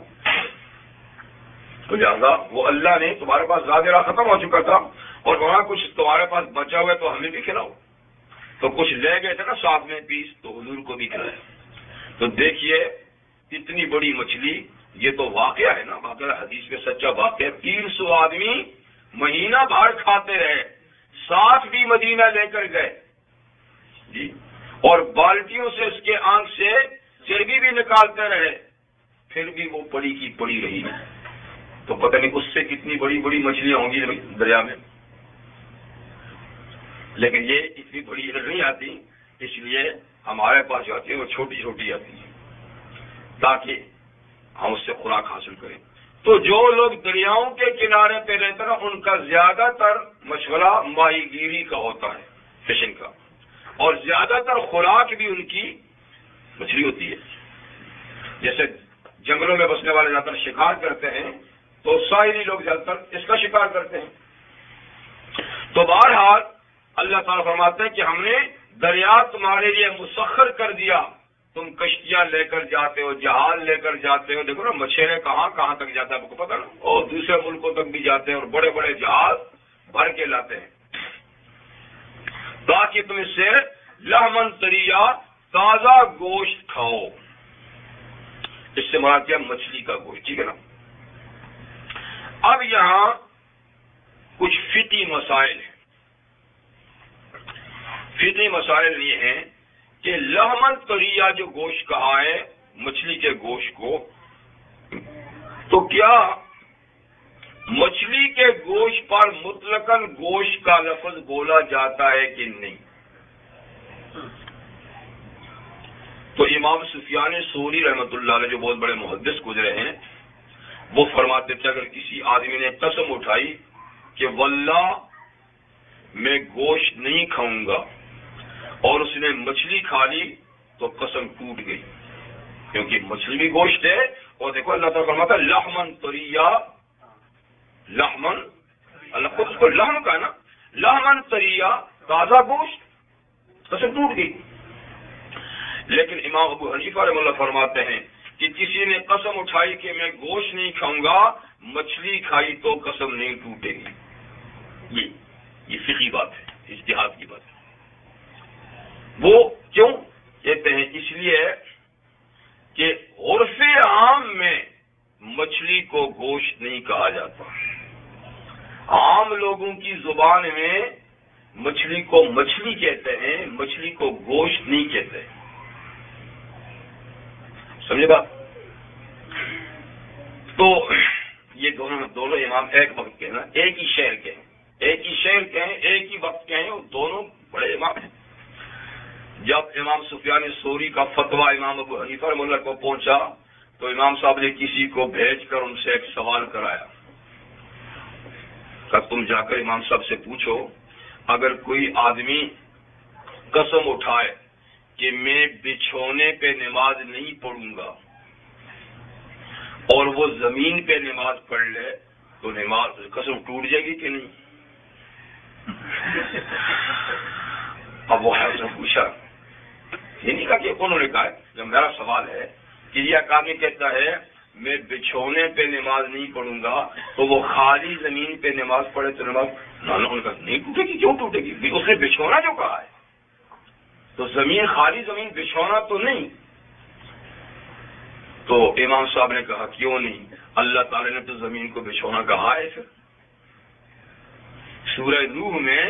تو لہٰذا وہ اللہ نے تمہارے پاس زیادہ ختم ہو چکا تھا اور وہاں کچھ تمہارے پاس بچا ہوا ہے تو ہمیں بھی کھلاؤ، تو کچھ لے گئے تھے نا ساتھ میں پیس تو حضور کو بھی کھلایا۔ تو دیکھیے اتنی بڑی مچھلی، یہ تو واقعہ ہے نا، واقعہ حدیث میں سچا واقعہ، 300 آدمی مہینہ بھر کھاتے رہے، ساتھ بھی مدینہ لے کر گئے جی، اور بالٹیوں سے اس کے آنکھ سے چربی بھی نکالتے رہے، پھر بھی وہ پڑی کی پڑی رہی، تو پتہ نہیں اس سے کتنی بڑی بڑی مچھلیاں ہوں گی دریا میں، لیکن یہ اتنی بڑی ادھر نہیں آتی، اس لیے ہمارے پاس جو آتی ہے وہ چھوٹی چھوٹی آتی ہے تاکہ ہم اس سے خوراک حاصل کریں۔ تو جو لوگ دریاؤں کے کنارے پہ رہتے ہیں ان کا زیادہ تر مشغلہ ماہی گیری کا ہوتا ہے، فشنگ کا، اور زیادہ تر خوراک بھی ان کی مچھلی ہوتی ہے۔ جیسے جنگلوں میں بسنے والے زیادہ تر شکار کرتے ہیں تو ساحلی لوگ زیادہ تر اس کا شکار کرتے ہیں۔ تو بہرحال اللہ تعالیٰ فرماتے ہیں کہ ہم نے دریا تمہارے لیے مسخر کر دیا، تم کشتیاں لے کر جاتے ہو، جہاز لے کر جاتے ہو، دیکھو نا مچھیرے کہاں کہاں تک جاتا ہے آپ کو پتا نا، اور دوسرے ملکوں تک بھی جاتے ہیں اور بڑے بڑے جہاز بھر کے لاتے ہیں تاکہ تم اس سے لحمن طریہ تازہ گوشت کھاؤ۔ اس سے مراد کیا؟ مچھلی کا گوشت، ٹھیک ہے نا۔ اب یہاں کچھ فقہی مسائل ہیں۔ فقہی مسائل یہ ہیں کہ لحمن طریہ جو گوشت کہا ہے مچھلی کے گوشت کو، تو کیا مچھلی کے گوشت پر مطلقاً گوشت کا لفظ بولا جاتا ہے کہ نہیں؟ تو امام سفیان ثوری رحمۃ اللہ علیہ جو بہت بڑے محدث گزرے ہیں وہ فرماتے تھے اگر کسی آدمی نے قسم اٹھائی کہ واللہ میں گوشت نہیں کھاؤں گا اور اس نے مچھلی کھا لی تو قسم ٹوٹ گئی، کیونکہ مچھلی بھی گوشت ہے، اور دیکھو اللہ تعالیٰ فرماتا ہے لحمن طریہ، لحمن اللہ خود اس کو لحم کا نا، لحمن طریہ تازہ گوشت، قسم ٹوٹ گئی۔ لیکن امام ابو حنیفہ رحمہ اللہ فرماتے ہیں کہ کسی نے قسم اٹھائی کہ میں گوشت نہیں کھاؤں گا، مچھلی کھائی تو قسم نہیں ٹوٹے گی۔ یہ فقہی بات ہے، اجتہاد کی بات ہے۔ وہ کیوں کہتے ہیں؟ اس لیے کہ عرف عام میں مچھلی کو گوشت نہیں کہا جاتا، عام لوگوں کی زبان میں مچھلی کو مچھلی کہتے ہیں، مچھلی کو گوشت نہیں کہتے، سمجھے بات؟ تو یہ دونوں امام ایک وقت کے نا، ایک ہی شہر کے ہیں، ایک ہی شہر کے ہیں، ایک ہی وقت کے ہیں، اور دونوں بڑے امام ہیں۔ جب امام سفیان ثوری کا فتویٰ امام ابو حنیفہ رحمہ اللہ کو پہنچا تو امام صاحب نے کسی کو بھیج کر ان سے ایک سوال کرایا کہ تم جا کر امام صاحب سے پوچھو اگر کوئی آدمی قسم اٹھائے کہ میں بچھونے پہ نماز نہیں پڑھوں گا اور وہ زمین پہ نماز پڑھ لے تو نماز قسم ٹوٹ جائے گی کہ نہیں؟ اب وہ ہے اس نے پوچھا، یہ نہیں کہا کہ انہوں نے کہا ہے، جب میرا سوال ہے کہ یہ آدمی کہتا ہے میں بچھونے پہ نماز نہیں پڑھوں گا تو وہ خالی زمین پہ نماز پڑھے تو نماز ان کا نہیں ٹوٹے گی؟ کیوں ٹوٹے گی؟ اس نے بچھونا جو کہا ہے تو زمین خالی زمین بچھونا تو نہیں۔ تو امام صاحب نے کہا کیوں نہیں؟ اللہ تعالی نے تو زمین کو بچھونا کہا ہے، پھر سورہ نوح میں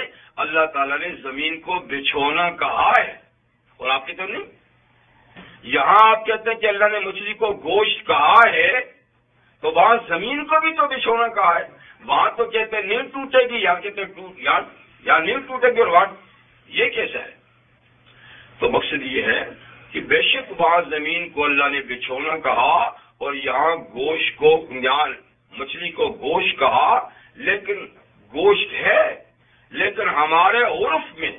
اللہ تعالیٰ نے زمین کو بچھونا کہا ہے، اور آپ کہتے نہیں، یہاں آپ کہتے ہیں کہ اللہ نے مچھلی کو گوشت کہا ہے تو وہاں زمین کو بھی تو بچھونا کہا ہے، وہاں تو کہتے ہیں نہیں ٹوٹے گی، یہاں کہتے یا نہیں ٹوٹے گی، اور وہاں یہ کیسا ہے؟ تو مقصد یہ ہے کہ بے شک وہاں زمین کو اللہ نے بچھونا کہا اور یہاں گوشت کو، یہاں مچھلی کو گوشت کہا، لیکن گوشت ہے، لیکن ہمارے عرف میں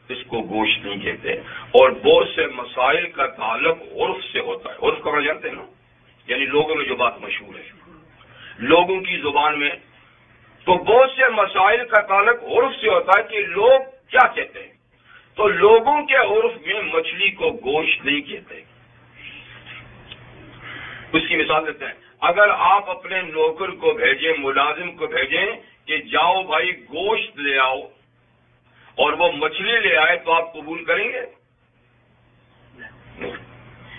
اس کو گوشت نہیں کہتے. اور بہت سے مسائل کا تعلق عرف سے ہوتا ہے. عرف کا معنی جانتے ہیں نا، یعنی لوگوں میں جو بات مشہور ہے لوگوں کی زبان میں. تو بہت سے مسائل کا تعلق عرف سے ہوتا ہے کہ لوگ کیا کہتے ہیں. تو لوگوں کے عرف میں مچھلی کو گوشت نہیں کہتے. اس کی مثال دیتے ہیں. اگر آپ اپنے نوکر کو بھیجیں، ملازم کو بھیجیں کہ جاؤ بھائی گوشت لے آؤ، اور وہ مچھلی لے آئے تو آپ قبول کریں گے؟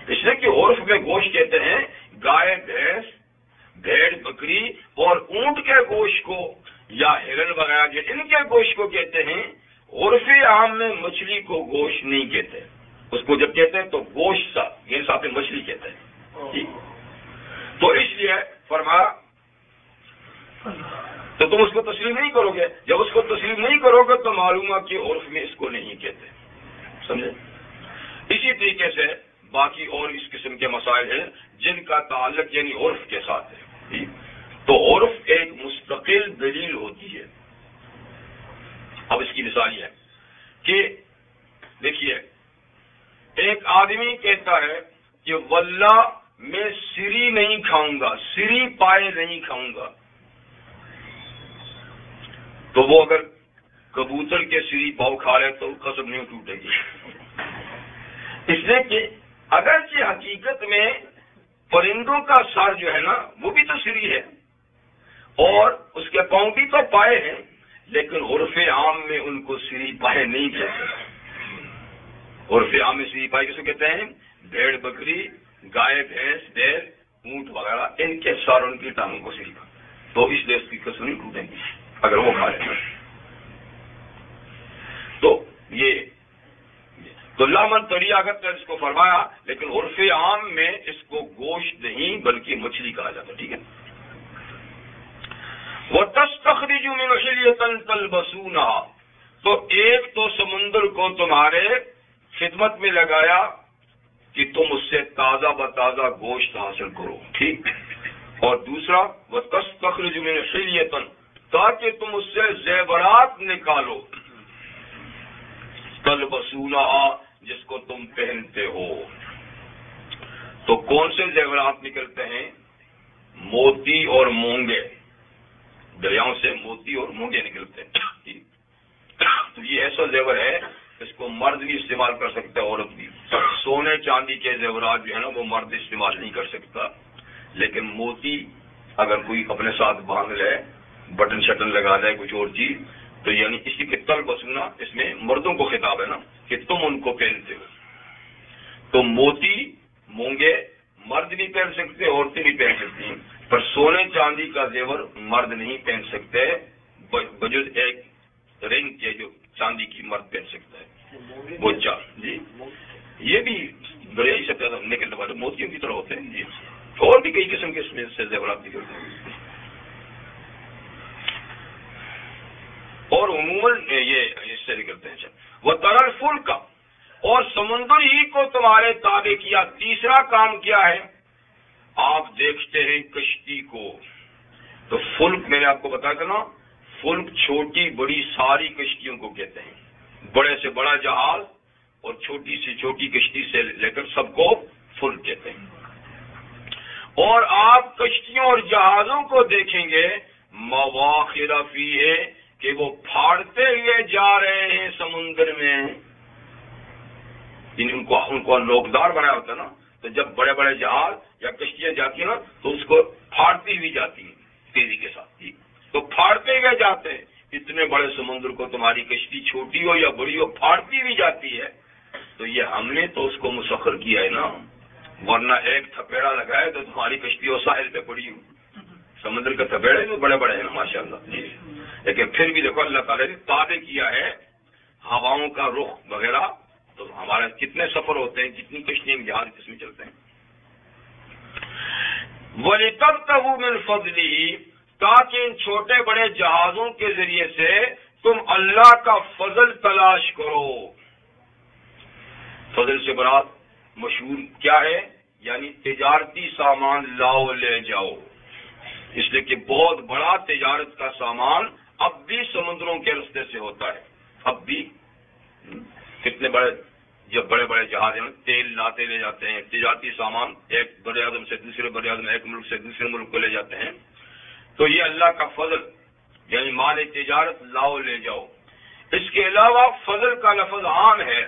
اس لیے کہ عرف میں گوشت کہتے ہیں گائے، بھینس، بھیڑ، بکری اور اونٹ کے گوشت کو، یا ہرن وغیرہ جو ان کے گوشت کو کہتے ہیں. عرف عام میں مچھلی کو گوشت نہیں کہتے. اس کو جب کہتے ہیں تو گوشت یہ ساتھ مچھلی کہتے ہیں. تو اس لیے فرمایا تو تم اس کو تسلیم نہیں کرو گے. جب اس کو تسلیم نہیں کرو گے تو معلوم ہے کہ عرف میں اس کو نہیں کہتے. سمجھے؟ اسی طریقے سے باقی اور اس قسم کے مسائل ہیں جن کا تعلق یعنی عرف کے ساتھ ہے. تو عرف ایک مستقل دلیل ہوتی ہے. اب اس کی مثال یہ ہے کہ دیکھیے، ایک آدمی کہتا ہے کہ واللہ میں سری نہیں کھاؤں گا، سری پائے نہیں کھاؤں گا. تو وہ اگر کبوتر کے سری پاؤ کھا رہے تو قسم نہیں ٹوٹے گی. اس لیے کہ اگرچہ حقیقت میں پرندوں کا سر جو ہے نا وہ بھی تو سری ہے اور اس کے پاؤں بھی تو پائے ہیں، لیکن عرف عام میں ان کو سری پائے نہیں کہتے. عرف عام میں سری پائے کس کو کہتے ہیں؟ بھیڑ، بکری، گائے، بھینس، بیل، اونٹ وغیرہ ان کے سر، ان کی ٹانگوں کو سری. تو اس لیے اس کی قسم نہیں ٹوٹیں گی اگر وہ کھا لیں. تو یہ تو لامن طریقت اس کو فرمایا، لیکن عرف عام میں اس کو گوشت نہیں بلکہ مچھلی کہا جاتا. ٹھیک ہے. وَتَسْتَخْرِجُ مِنْ حِلْيَةٍ تَلْبَسُونَهَا، تو ایک تو سمندر کو تمہارے خدمت میں لگایا کہ تم اس سے تازہ بتازہ گوشت حاصل کرو. ٹھیک. اور دوسرا وَتَسْتَخْرِجُ مِنْ حِلْيَةٍ، تاکہ تم اس سے زیورات نکالو، تلبسونہا، جس کو تم پہنتے ہو. تو کون سے زیورات نکلتے ہیں؟ موتی اور مونگے. دریاؤں سے موتی اور مونگے نکلتے ہیں. تو یہ ایسا زیور ہے اس کو مرد بھی استعمال کر سکتا ہے، عورت بھی. سونے چاندی کے زیورات جو ہے نا وہ مرد استعمال نہیں کر سکتا، لیکن موتی اگر کوئی اپنے ساتھ باندھ لے، بٹن شٹن لگا دے، کچھ اور چیز، تو یعنی اسی کے تل بسونا اس میں مردوں کو خطاب ہے نا کہ تم ان کو پہنتے ہو. تو موتی، مونگے مرد بھی پہن سکتے، عورتیں بھی پہن سکتی ہیں، پر سونے چاندی کا زیور مرد نہیں پہن سکتے بجز ایک رنگ کے جو چاندی کی مرد پہن سکتا ہے وہ جی. یہ بھی بڑے ہی سے نکلنے والے موتیوں کی طرح ہوتے ہیں. جی. اور بھی کئی قسم کے اس میں سے زیورات نکلتے ہیں. اور عموماً یہ اس سے نکلتے ہیں. وہ ترل فل کا، اور سمندر ہی کو تمہارے تابع کیا. تیسرا کام کیا ہے؟ آپ دیکھتے ہیں کشتی کو. تو فلک میں نے آپ کو بتا کرنا، فلک چھوٹی بڑی ساری کشتیوں کو کہتے ہیں. بڑے سے بڑا جہاز اور چھوٹی سے چھوٹی کشتی سے لے کر سب کو فلک کہتے ہیں. اور آپ کشتیوں اور جہازوں کو دیکھیں گے مواخر فیہ، کہ وہ پھاڑتے ہوئے جا رہے ہیں سمندر میں. ان کو نوکدار بنایا ہوتا ہے نا، تو جب بڑے بڑے جہاز یا کشتیاں جاتی ہیں نا تو اس کو پھاڑتی ہوئی جاتی ہیں تیزی کے ساتھ. تو پھاڑتے ہوئے جاتے ہیں. اتنے بڑے سمندر کو تمہاری کشتی چھوٹی ہو یا بڑی ہو پھاڑتی ہوئی جاتی ہے. تو یہ ہم نے تو اس کو مسخر کیا ہے نا، ورنہ ایک تھپیڑا لگائے تو تمہاری کشتی ہو ساحل پہ پڑی ہو. سمندر کے تھپیڑے بھی بڑے بڑے ہیں نا ماشاء اللہ. جی. لیکن پھر بھی دیکھو اللہ تعالیٰ نے تابع کیا ہے ہواؤں کا رخ وغیرہ. تو ہمارے کتنے سفر ہوتے ہیں، کتنی کشتیاں جہاز کس میں چلتے ہیں. وَلِتَبْتَغُوا مِنْ فَضْلِهِ، تاکہ ان چھوٹے بڑے جہازوں کے ذریعے سے تم اللہ کا فضل تلاش کرو. فضل سے مراد مشہور کیا ہے؟ یعنی تجارتی سامان لاؤ لے جاؤ. اس لیے کہ بہت بڑا تجارت کا سامان اب بھی سمندروں کے رستے سے ہوتا ہے. اب بھی کتنے بڑے جب بڑے بڑے جہاز ہیں تیل لاتے لے جاتے ہیں، تجارتی سامان ایک بر اعظم سے دوسرے بر اعظم، ایک ملک سے دوسرے ملک کو لے جاتے ہیں. تو یہ اللہ کا فضل، یعنی مال تجارت لاؤ لے جاؤ. اس کے علاوہ فضل کا لفظ عام ہے،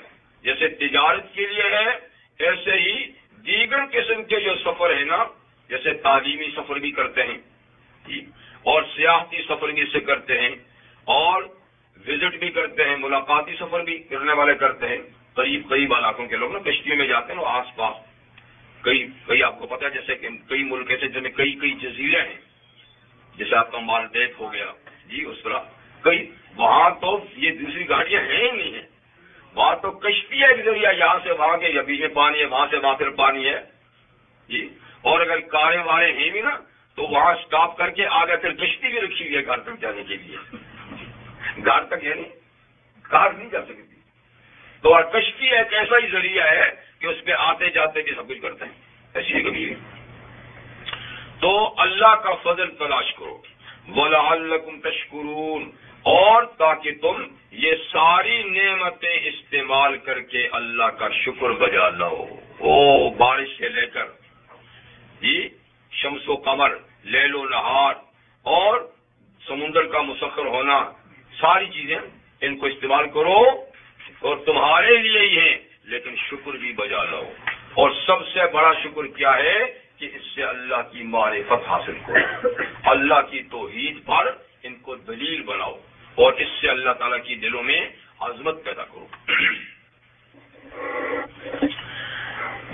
جیسے تجارت کے لیے ہے، ایسے ہی دیگر قسم کے جو سفر ہے نا، جیسے تعلیمی سفر بھی کرتے ہیں اور سیاحتی سفر بھی سے کرتے ہیں، اور وزٹ بھی کرتے ہیں، ملاقاتی سفر بھی کرنے والے کرتے ہیں. قریب قریب علاقوں کے لوگ نا کشتیوں میں جاتے ہیں، وہ آس پاس کئی آپ کو پتا ہے جیسے کہ کئی ملک ایسے جن میں کئی جزیرے ہیں، جیسے آپ کا مالدیپ ہو گیا اس طرح کئی، وہاں تو یہ دوسری گاڑیاں ہیں ہی نہیں ہیں، وہاں تو کشتی ہے ایک ذریعہ، یہاں سے وہاں کے، یا بیچ میں پانی ہے، وہاں سے وہاں پھر پانی ہے اور اگر کاریں واریں ہیں بھی نا تو وہاں اسٹاپ کر کے آگے پھر کشتی بھی رکھی ہوئی ہے گھر تک جانے کے لیے. گھر تک یعنی کار نہیں جا سکتی. تو کشتی ایک ایسا ہی ذریعہ ہے کہ اس پہ آتے جاتے بھی سب کچھ کرتے ہیں، ایسی کبھی. تو اللہ کا فضل تلاش کرو، وَلَعَلَّكُمْ تَشْكُرُونَ، اور تاکہ تم یہ ساری نعمتیں استعمال کر کے اللہ کا شکر بجا لاؤ. بارش سے لے کر شمس و قمر، لیل و نہار، اور سمندر کا مسخر ہونا، ساری چیزیں ان کو استعمال کرو اور تمہارے لیے ہی ہیں، لیکن شکر بھی بجا لاؤ. اور سب سے بڑا شکر کیا ہے کہ اس سے اللہ کی معرفت حاصل کرو، اللہ کی توحید پر ان کو دلیل بناؤ، اور اس سے اللہ تعالیٰ کی دلوں میں عظمت پیدا کرو.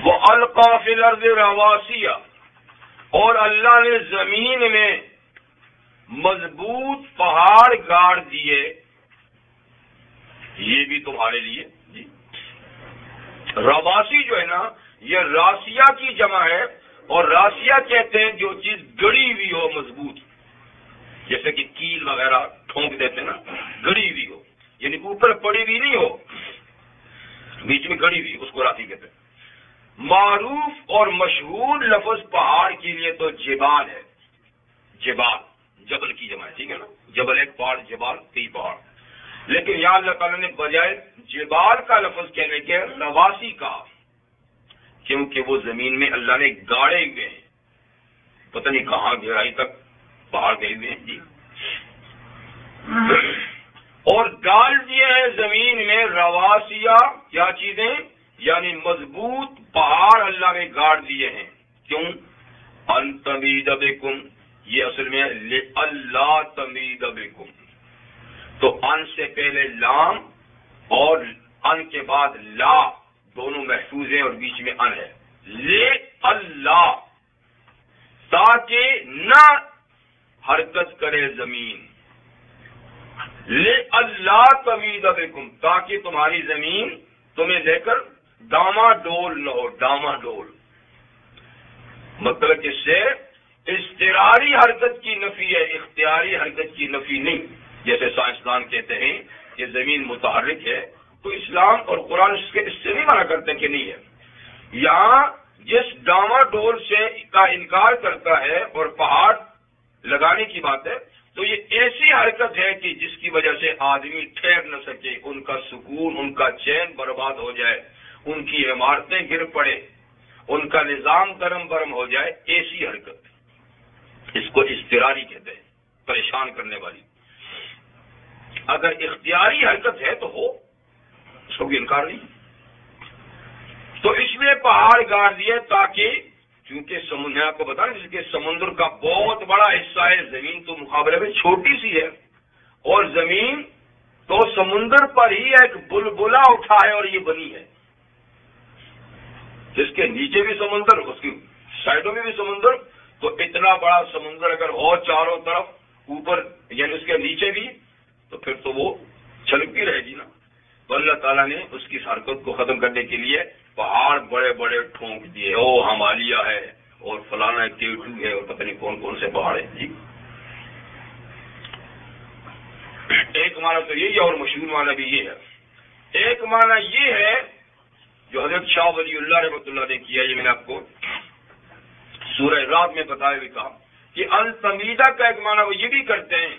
وَأَلْقَى فِي الْأَرْضِ رَوَاسِيَ، اور اللہ نے زمین میں مضبوط پہاڑ گاڑ دیے، یہ بھی تمہارے لیے. رواسی جو ہے نا، یہ راسیہ کی جمع ہے، اور راسیہ کہتے ہیں جو چیز گڑی ہوئی ہو مضبوط، جیسے کہ کیل وغیرہ ٹھونک دیتے ہیں نا، گڑی ہوئی ہو، یعنی اوپر پڑی ہوئی نہیں ہو، بیچ میں گڑی ہوئی، اس کو راسی کہتے ہیں. معروف اور مشہور لفظ پہاڑ کے لیے تو جبال ہے، جبال جبل کی جمع ہے، ٹھیک ہے نا، جبل ایک پہاڑ، جبال کئی پہاڑ. لیکن یہاں اللہ تعالیٰ نے بجائے جبال کا لفظ کہنے کے رواسی کا، کیونکہ وہ زمین میں اللہ نے گاڑے ہوئے ہیں، پتہ نہیں کہاں گہرائی تک پہاڑ گئے ہوئے ہیں اور ڈال دیے ہیں زمین میں رواسیہ، کیا چیزیں، یعنی مضبوط پہاڑ اللہ نے گاڑ دیے ہیں. کیوں؟ ان تمید بکم، یہ اصل میں اللہ تمید بکم، تو ان سے پہلے لام اور ان کے بعد لا، دونوں محفوظ ہیں اور بیچ میں ان ہے. لے اللہ، تاکہ نہ حرکت کرے زمین. لے اللہ تمید بکم، تاکہ تمہاری زمین تمہیں لے کر ڈاما ڈول نہ ہو. ڈاما ڈول مطلب اس سے اضطراری حرکت کی نفی ہے، اختیاری حرکت کی نفی نہیں. جیسے سائنسدان کہتے ہیں کہ زمین متحرک ہے، تو اسلام اور قرآن اس سے نہیں منع کرتے کہ نہیں ہے. یہاں جس ڈاما ڈول سے کا انکار کرتا ہے اور پہاڑ لگانے کی بات ہے، تو یہ ایسی حرکت ہے کہ جس کی وجہ سے آدمی ٹھہر نہ سکے، ان کا سکون، ان کا چین برباد ہو جائے، ان کی عمارتیں گر پڑے، ان کا نظام درم برم ہو جائے. ایسی حرکت، اس کو اضطراری کہتے ہیں، پریشان کرنے والی. اگر اختیاری حرکت ہے تو ہو، اس کو بھی انکار نہیں. تو اس لیے پہاڑ گاڑ دیے تاکہ، کیونکہ سمندر آپ کو بتا رہے کہ سمندر کا بہت بڑا حصہ ہے، زمین تو مقابلے میں چھوٹی سی ہے، اور زمین تو سمندر پر ہی ایک بلبلا اٹھا ہے اور یہ بنی ہے. جس کے نیچے بھی سمندر، اس کی سائڈوں میں بھی سمندر، تو اتنا بڑا سمندر اگر ہو چاروں طرف، اوپر یعنی اس کے نیچے بھی، تو پھر تو وہ چھلکتی رہے گی نا. تو اللہ تعالیٰ نے اس کی حرکت کو ختم کرنے کے لیے پہاڑ بڑے بڑے ٹھونک دیے. ہمالیہ ہے اور فلانا K2 ہے اور پتہ نہیں کون کون سے پہاڑ ہیں. جی ایک معنی تو یہی ہے، اور مشہور معنی بھی یہ ہے. ایک معنی یہ ہے جو حضرت شاہ ولی اللہ رحمۃ اللہ نے کیا، یہ میں نے آپ کو سورہ رات میں بتایا بھی تھا کہ التمیدہ کا ایک معنی وہ یہ بھی کرتے ہیں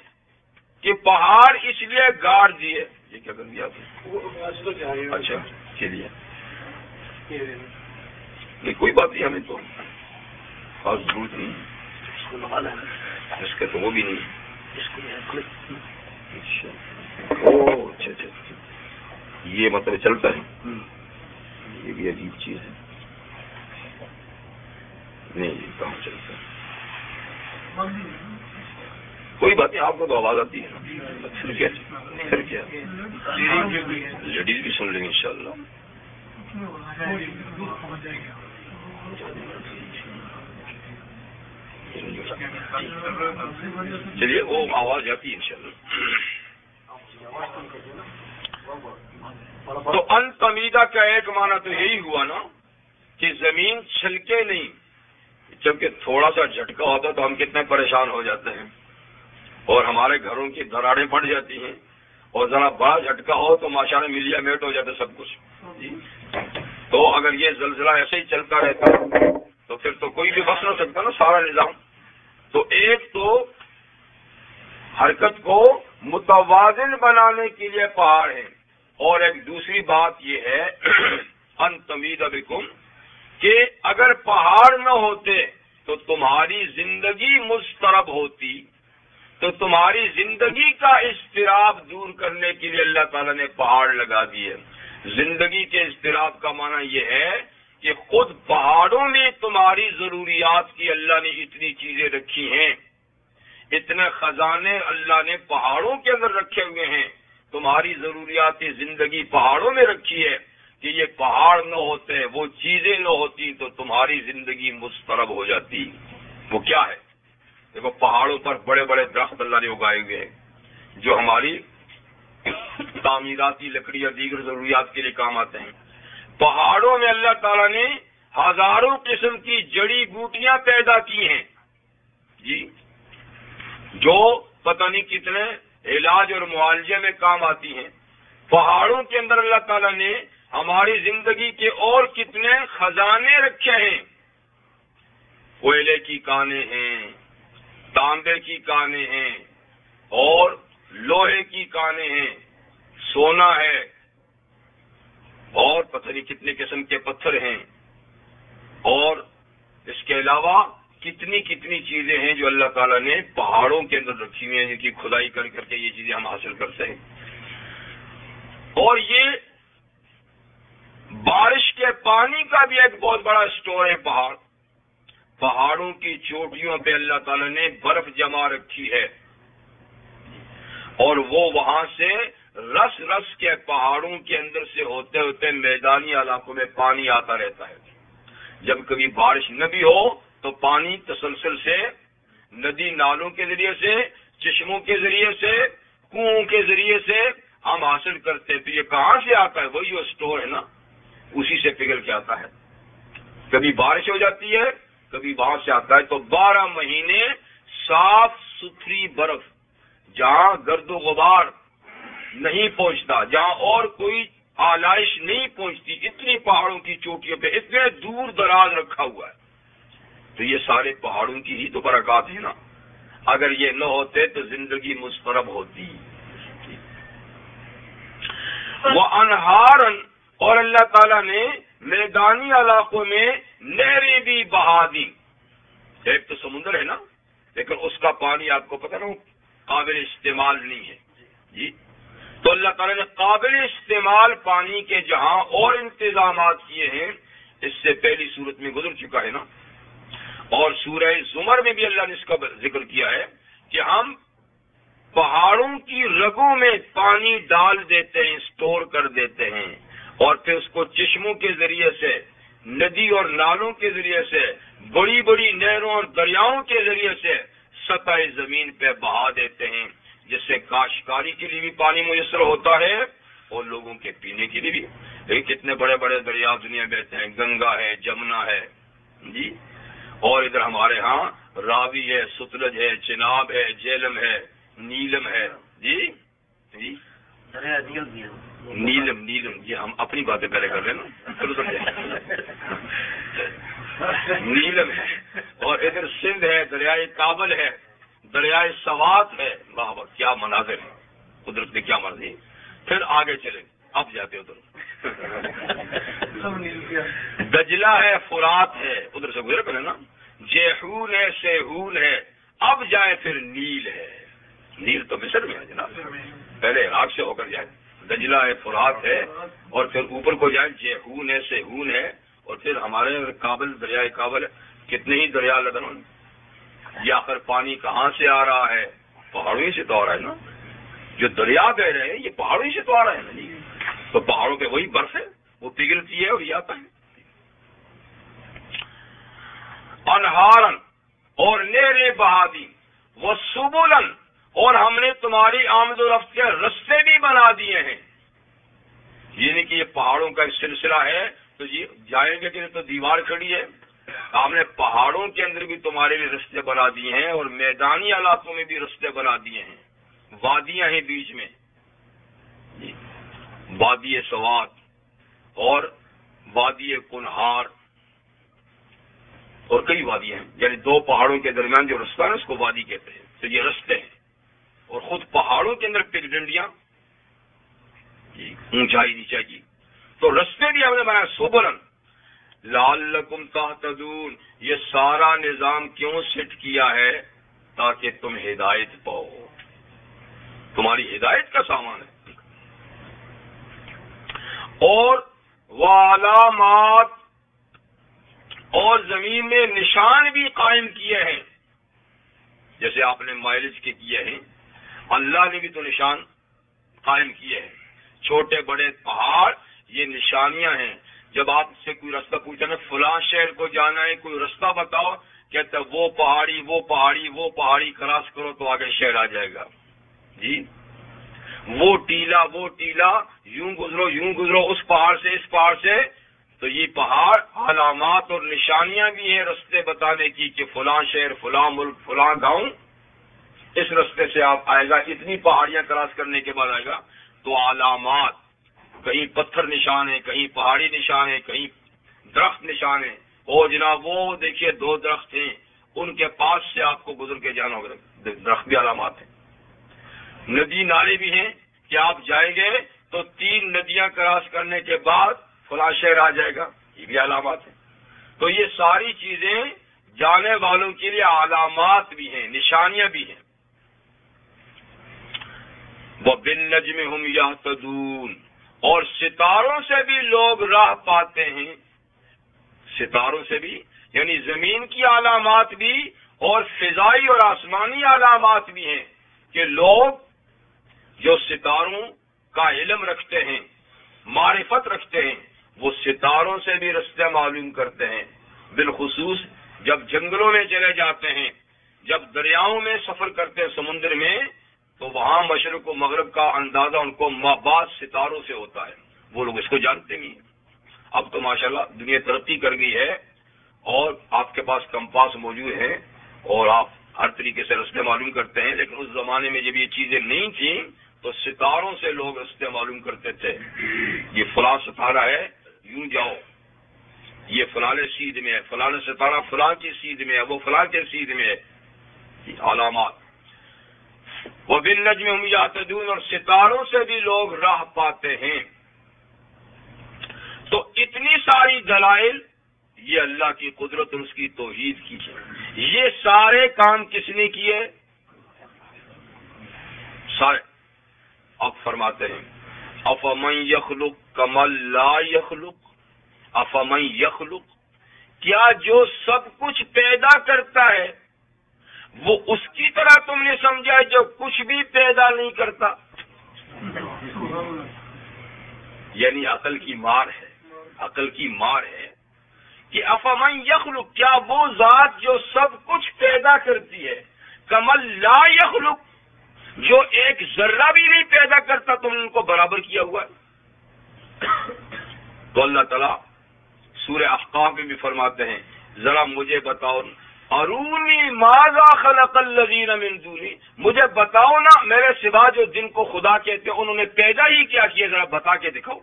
کہ پہاڑ اس لیے گاڑ دیے، یہ کیا کر دیا آپ نے؟ اچھا چلیے نہیں کوئی بات نہیں، ہمیں تو خاص ضرورت نہیں اس کا، تو وہ بھی نہیں۔ اچھا اچھا یہ مطلب چلتا ہے، یہ بھی عجیب چیز ہے، نہیں یہ کہاں چلتا ہے؟ کوئی بات نہیں، آپ کو تو آواز آتی ہے، پھر کیا لیڈیز بھی سن لیں گے انشاءاللہ۔ چلیے وہ آواز جاتی ہے انشاءاللہ۔ تو انتمیدہ کا ایک معنی تو یہی ہوا نا کہ زمین چھلکے نہیں، جبکہ تھوڑا سا جھٹکا ہوتا تو ہم کتنے پریشان ہو جاتے ہیں اور ہمارے گھروں کی دراڑیں پڑ جاتی ہیں، اور ذرا بڑا جھٹکا ہو تو ماشاءاللہ ملیا میٹ ہو جاتا سب کچھ۔ تو اگر یہ زلزلہ ایسے ہی چلتا رہتا تو پھر تو کوئی بھی بچ نہ سکتا نا سارا نظام۔ تو ایک تو حرکت کو متوازن بنانے کے لیے پہاڑ ہیں، اور ایک دوسری بات یہ ہے ان تمید بکم کہ اگر پہاڑ نہ ہوتے تو تمہاری زندگی مضطرب ہوتی، تو تمہاری زندگی کا اضطراب دور کرنے کے لیے اللہ تعالیٰ نے پہاڑ لگا دیے۔ زندگی کے اضطراب کا معنی یہ ہے کہ خود پہاڑوں میں تمہاری ضروریات کی اللہ نے اتنی چیزیں رکھی ہیں، اتنے خزانے اللہ نے پہاڑوں کے اندر رکھے ہوئے ہیں، تمہاری ضروریات زندگی پہاڑوں میں رکھی ہے کہ یہ پہاڑ نہ ہوتے، وہ چیزیں نہ ہوتی تو تمہاری زندگی مضطرب ہو جاتی۔ وہ کیا ہے؟ دیکھو پہاڑوں پر بڑے بڑے درخت اللہ نے اگائے ہوئے ہیں جو ہماری تعمیراتی لکڑی اور دیگر ضروریات کے لیے کام آتے ہیں۔ پہاڑوں میں اللہ تعالیٰ نے ہزاروں قسم کی جڑی بوٹیاں پیدا کی ہیں جی، جو پتہ نہیں کتنے علاج اور معالجے میں کام آتی ہیں۔ پہاڑوں کے اندر اللہ تعالیٰ نے ہماری زندگی کے اور کتنے خزانے رکھے ہیں، کوئلے کی کانیں ہیں، تانبے کی کانیں ہیں، اور لوہے کی کانیں ہیں، سونا ہے، اور پتہ نہیں کتنے قسم کے پتھر ہیں، اور اس کے علاوہ کتنی چیزیں ہیں جو اللہ تعالیٰ نے پہاڑوں کے اندر رکھی ہوئی ہیں، جن کی کھدائی کر کر کے یہ چیزیں ہم حاصل کرتے ہیں۔ اور یہ بارش کے پانی کا بھی ایک بہت بڑا اسٹور ہے پہاڑ۔ پہاڑوں کی چوٹیوں پہ اللہ تعالیٰ نے برف جما رکھی ہے، اور وہ وہاں سے رس رس کے پہاڑوں کے اندر سے ہوتے ہوتے میدانی علاقوں میں پانی آتا رہتا ہے۔ جب کبھی بارش نہ بھی ہو تو پانی تسلسل سے ندی نالوں کے ذریعے سے، چشموں کے ذریعے سے، کنووں کے ذریعے سے ہم حاصل کرتے ہیں۔ تو یہ کہاں سے آتا ہے؟ وہی جو اسٹور ہے نا، اسی سے پگھل کے آتا ہے۔ کبھی بارش ہو جاتی ہے، کبھی وہاں سے آتا ہے۔ تو 12 مہینے صاف ستھری برف، جہاں گرد و غبار نہیں پہنچتا، جہاں اور کوئی آلائش نہیں پہنچتی، اتنی پہاڑوں کی چوٹیوں پہ اتنے دور دراز رکھا ہوا ہے۔ تو یہ سارے پہاڑوں کی ہی تو برکات ہے نا۔ اگر یہ نہ ہوتے تو زندگی مضطرب ہوتی۔ وَأَنْهَارًا، اور اللہ تعالیٰ نے میدانی علاقوں میں نہریں بھی بہا دی۔ ایک تو سمندر ہے نا، لیکن اس کا پانی آپ کو پتہ نا قابل استعمال نہیں ہے جی۔ تو اللہ تعالیٰ نے قابل استعمال پانی کے جہاں اور انتظامات کیے ہیں، اس سے پہلی صورت میں گزر چکا ہے نا، اور سورہ زمر میں بھی اللہ نے اس کا ذکر کیا ہے کہ ہم پہاڑوں کی رگوں میں پانی ڈال دیتے ہیں، اسٹور کر دیتے ہیں، اور پھر اس کو چشموں کے ذریعے سے، ندی اور نالوں کے ذریعے سے، بڑی بڑی نہروں اور دریاؤں کے ذریعے سے سطح زمین پہ بہا دیتے ہیں، جس سے کاشتکاری کے لیے بھی پانی میسر ہوتا ہے اور لوگوں کے پینے کے لیے بھی۔ لیکن کتنے بڑے بڑے دریا دنیا بہتے ہیں، گنگا ہے، جمنا ہے جی، اور ادھر ہمارے ہاں راوی ہے، ستلج ہے، چناب ہے، جیلم ہے، نیلم ہے جی جی نیلم یہ ہم اپنی باتیں پہلے کر رہے ہیں نا، نیلم ہے، اور ادھر سندھ ہے، دریائے کابل ہے، دریائے سوات ہے۔ واہ واہ کیا مناظر ہے، قدرت نے کیا مرضی۔ پھر آگے چلے، اب جاتے ادھر دجلہ ہے، فرات ہے، ادھر سے گزرے پہلے نا، جیحون ہے، سیہون ہے، اب جائیں پھر نیل ہے۔ نیل تو مصر میں ہے جناب، پہلے عراق سے ہو کر جائیں، دجلہ ہے، فرات ہے، اور پھر اوپر کو جائیں جیحون ہے، سیہون ہے، اور پھر ہمارے کابل، دریائے کابل ہے، کتنے ہی دریا لدن۔ یہ آخر پانی کہاں سے آ رہا ہے؟ پہاڑوں ہی سے تو آ رہا ہے نا، جو دریا بہ رہے ہیں یہ پہاڑوں ہی سے تو آ رہا ہے نا جی، تو پہاڑوں پہ وہی برف ہے، وہ پگھلتی ہے اور یہ آتا ہے۔ انہارن، اور نہریں بہا دی، وہ سبلن، اور ہم نے تمہاری آمد و رفت کے رستے بھی بنا دیے ہیں۔ یعنی کہ یہ پہاڑوں کا ایک سلسلہ ہے، تو یہ جائیں گے کہ تو دیوار کھڑی ہے، ہم نے پہاڑوں کے اندر بھی تمہارے لیے رستے بنا دیے ہیں، اور میدانی علاقوں میں بھی رستے بنا دیے ہیں، وادیاں ہیں بیچ میں، وادی سوات اور وادی کنہار، اور کئی وادیاں ہیں، یعنی دو پہاڑوں کے درمیان جو رستہ ہے اس کو وادی کہتے ہیں، تو یہ رستے ہیں، اور خود پہاڑوں کے اندر پگ ڈنڈیاں، اونچائی نیچائی کی، تو رستے بھی ہم نے بنایا، سبلن لعلکم تہتدون۔ یہ سارا نظام کیوں سیٹ کیا ہے؟ تاکہ تم ہدایت پاؤ، تمہاری ہدایت کا سامان ہے۔ اور وعلامات، اور زمین میں نشان بھی قائم کیے ہیں، جیسے آپ نے مائلج کے کیے ہیں، اللہ نے بھی تو نشان قائم کیے ہیں، چھوٹے بڑے پہاڑ یہ نشانیاں ہیں۔ جب آپ سے کوئی رستہ پوچھا نا فلاں شہر کو جانا ہے، کوئی رستہ بتاؤ، کہتا ہے وہ پہاڑی وہ پہاڑی وہ پہاڑی کراس کرو تو آگے شہر آ جائے گا جی، وہ ٹیلا یوں گزرو اس پہاڑ سے اس پہاڑ سے، تو یہ پہاڑ علامات اور نشانیاں بھی ہیں رستے بتانے کی کہ فلاں شہر، فلاں ملک، فلاں گاؤں اس رستے سے آپ آئے گا، اتنی پہاڑیاں کراس کرنے کے بعد آئے گا۔ تو علامات، کہیں پتھر نشان ہے، کہیں پہاڑی نشان ہے، کہیں درخت نشان ہے، اور جناب وہ دیکھیے 2 درخت ہیں، ان کے پاس سے آپ کو گزر کے جانا ہوگا، درخت بھی علامات ہیں۔ ندی نالے بھی ہیں کہ آپ جائیں گے تو 3 ندیاں کراس کرنے کے بعد فلاں شہر آ جائے گا، یہ بھی علامات ہیں۔ تو یہ ساری چیزیں جانے والوں کے لیے علامات بھی ہیں، نشانیاں بھی ہیں۔ وَبِالنَّجْمِ هُمْ يَهْتَدُونَ، اور ستاروں سے بھی لوگ راہ پاتے ہیں، ستاروں سے بھی یعنی زمین کی علامات بھی اور فضائی اور آسمانی علامات بھی ہیں کہ لوگ جو ستاروں کا علم رکھتے ہیں، معرفت رکھتے ہیں، وہ ستاروں سے بھی رستے معلوم کرتے ہیں۔ بالخصوص جب جنگلوں میں چلے جاتے ہیں، جب دریاؤں میں سفر کرتے ہیں، سمندر میں، تو وہاں مشرق و مغرب کا اندازہ ان کو بعض ستاروں سے ہوتا ہے، وہ لوگ اس کو جانتے نہیں ہیں۔ اب تو ماشاءاللہ دنیا ترقی کر گئی ہے اور آپ کے پاس کمپاس موجود ہیں اور آپ ہر طریقے سے رستے معلوم کرتے ہیں، لیکن اس زمانے میں جب یہ چیزیں نہیں تھیں تو ستاروں سے لوگ رستے معلوم کرتے تھے۔ یہ فلاں ستارہ ہے، یوں جاؤ، یہ فلاں سیدھ میں ہے، فلاں ستارہ فلاں کی سیدھ میں ہے، وہ فلاں کے سیدھ میں ہے، علامات۔ وَبِالنَّجْمِ هُمْ يَهْتَدُونَ، اور ستاروں سے بھی لوگ راہ پاتے ہیں۔ تو اتنی ساری دلائل، یہ اللہ کی قدرت اور اس کی توحید کی ہے۔ یہ سارے کام کس نے کیے؟ سارے۔ اب فرماتے ہیں افمن یخلق کمن لا یخلق، افمن یخلق، کیا جو سب کچھ پیدا کرتا ہے وہ اس کی طرح تم نے سمجھا جو کچھ بھی پیدا نہیں کرتا؟ یعنی عقل کی مار ہے، عقل کی مار ہے کہ افمن یخلق، کیا وہ ذات جو سب کچھ پیدا کرتی ہے، کمن لا یخلق، جو ایک ذرہ بھی نہیں پیدا کرتا، تم نے ان کو برابر کیا ہوا ہے؟ تو اللہ تعالیٰ سورہ احقاف میں بھی فرماتے ہیں ذرا مجھے بتاؤ، ارونی ماذا خلق الذین من دونی، مجھے بتاؤ نا میرے سوا جو جن کو خدا کہتے ہیں انہوں نے پیدا ہی کیا کیا، ذرا بتا کے دکھاؤ۔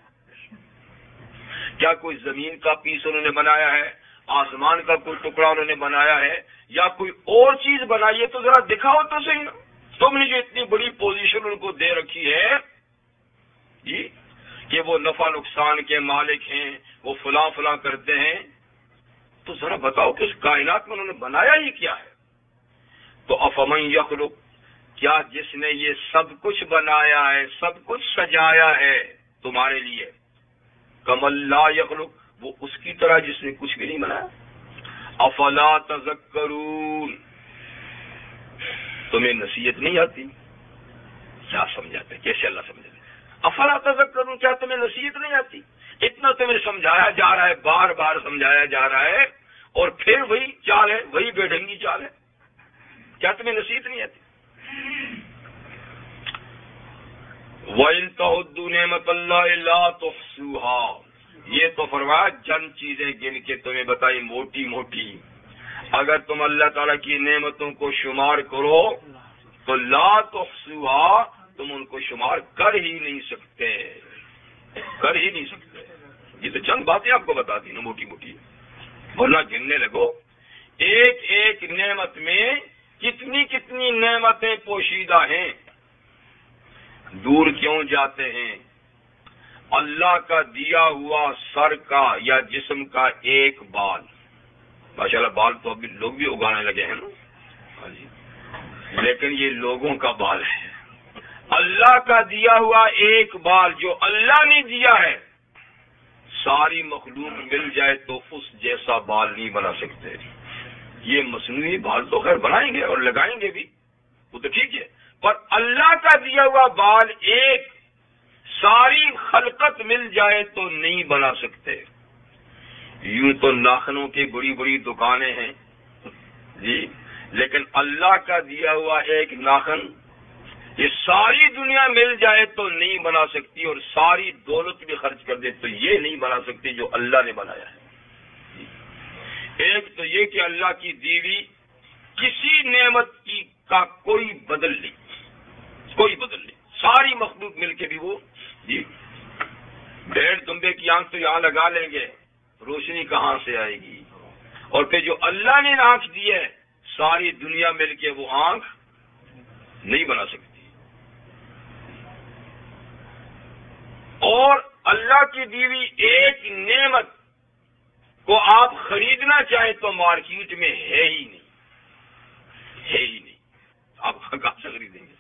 کیا کوئی زمین کا پیس انہوں نے بنایا ہے، آسمان کا کوئی ٹکڑا انہوں نے بنایا ہے، یا کوئی اور چیز بنائی ہے؟ تو ذرا دکھاؤ تو صحیح نا۔ تم نے جو اتنی بڑی پوزیشن ان کو دے رکھی ہے، جی کہ وہ نفع نقصان کے مالک ہیں، وہ فلاں فلاں کرتے ہیں، تو ذرا بتاؤ کہ اس کائنات میں انہوں نے بنایا ہی کیا ہے؟ تو افمن یخلق، کیا جس نے یہ سب کچھ بنایا ہے، سب کچھ سجایا ہے تمہارے لیے، کمل لا یخلق، وہ اس کی طرح جس نے کچھ بھی نہیں بنایا؟ افلا تذکرون، تمہیں نصیحت نہیں آتی؟ کیا سمجھاتے، کیسے اللہ سمجھاتے؟ افلا تذکرون، کیا تمہیں نصیحت نہیں آتی؟ اتنا تمہیں سمجھایا جا رہا ہے، بار بار سمجھایا جا رہا ہے، اور پھر وہی چال ہے، وہی بے ڈھنگی چال ہے، کیا تمہیں نصیحت نہیں آتی؟ وَإِن تَعُدُّوا نِعْمَةَ اللَّهِ لَا تُحْصُوهَا، یہ تو فرمایا چند چیزیں گن کے تمہیں بتائی موٹی موٹی، اگر تم اللہ تعالیٰ کی نعمتوں کو شمار کرو تو لا تحصوها، تم ان کو شمار کر ہی نہیں سکتے، کر ہی نہیں سکتے۔ یہ تو چند باتیں آپ کو بتا دی نا موٹی موٹی، ورنہ گننے لگو ایک ایک نعمت میں کتنی کتنی نعمتیں پوشیدہ ہیں، دور کیوں جاتے ہیں؟ اللہ کا دیا ہوا سر کا یا جسم کا ایک بال، ماشاءاللہ بال تو ابھی لوگ بھی اگانے لگے ہیں نا، لیکن یہ لوگوں کا بال ہے، اللہ کا دیا ہوا ایک بال جو اللہ نے دیا ہے، ساری مخلوق مل جائے تو اس جیسا بال نہیں بنا سکتے۔ یہ مصنوعی بال تو خیر بنائیں گے اور لگائیں گے بھی، وہ تو ٹھیک ہے، پر اللہ کا دیا ہوا بال ایک ساری خلقت مل جائے تو نہیں بنا سکتے۔ یوں تو ناخنوں کی بڑی بڑی دکانیں ہیں جی، لیکن اللہ کا دیا ہوا ایک ناخن یہ ساری دنیا مل جائے تو نہیں بنا سکتی، اور ساری دولت بھی خرچ کر دے تو یہ نہیں بنا سکتی جو اللہ نے بنایا ہے۔ ایک تو یہ کہ اللہ کی دیوی کسی نعمت کی کا کوئی بدل نہیں، کوئی بدل نہیں، ساری مخلوق مل کے بھی وہ جی بھیڑ دمبے کی آنکھ تو یہاں لگا لیں گے، روشنی کہاں سے آئے گی؟ اور پھر جو اللہ نے آنکھ دی ہے ساری دنیا مل کے وہ آنکھ نہیں بنا سکتی۔ اور اللہ کی دیوی ایک نعمت کو آپ خریدنا چاہیں تو مارکیٹ میں ہے ہی نہیں، ہے ہی نہیں، آپ کہاں سے خریدیں گے؟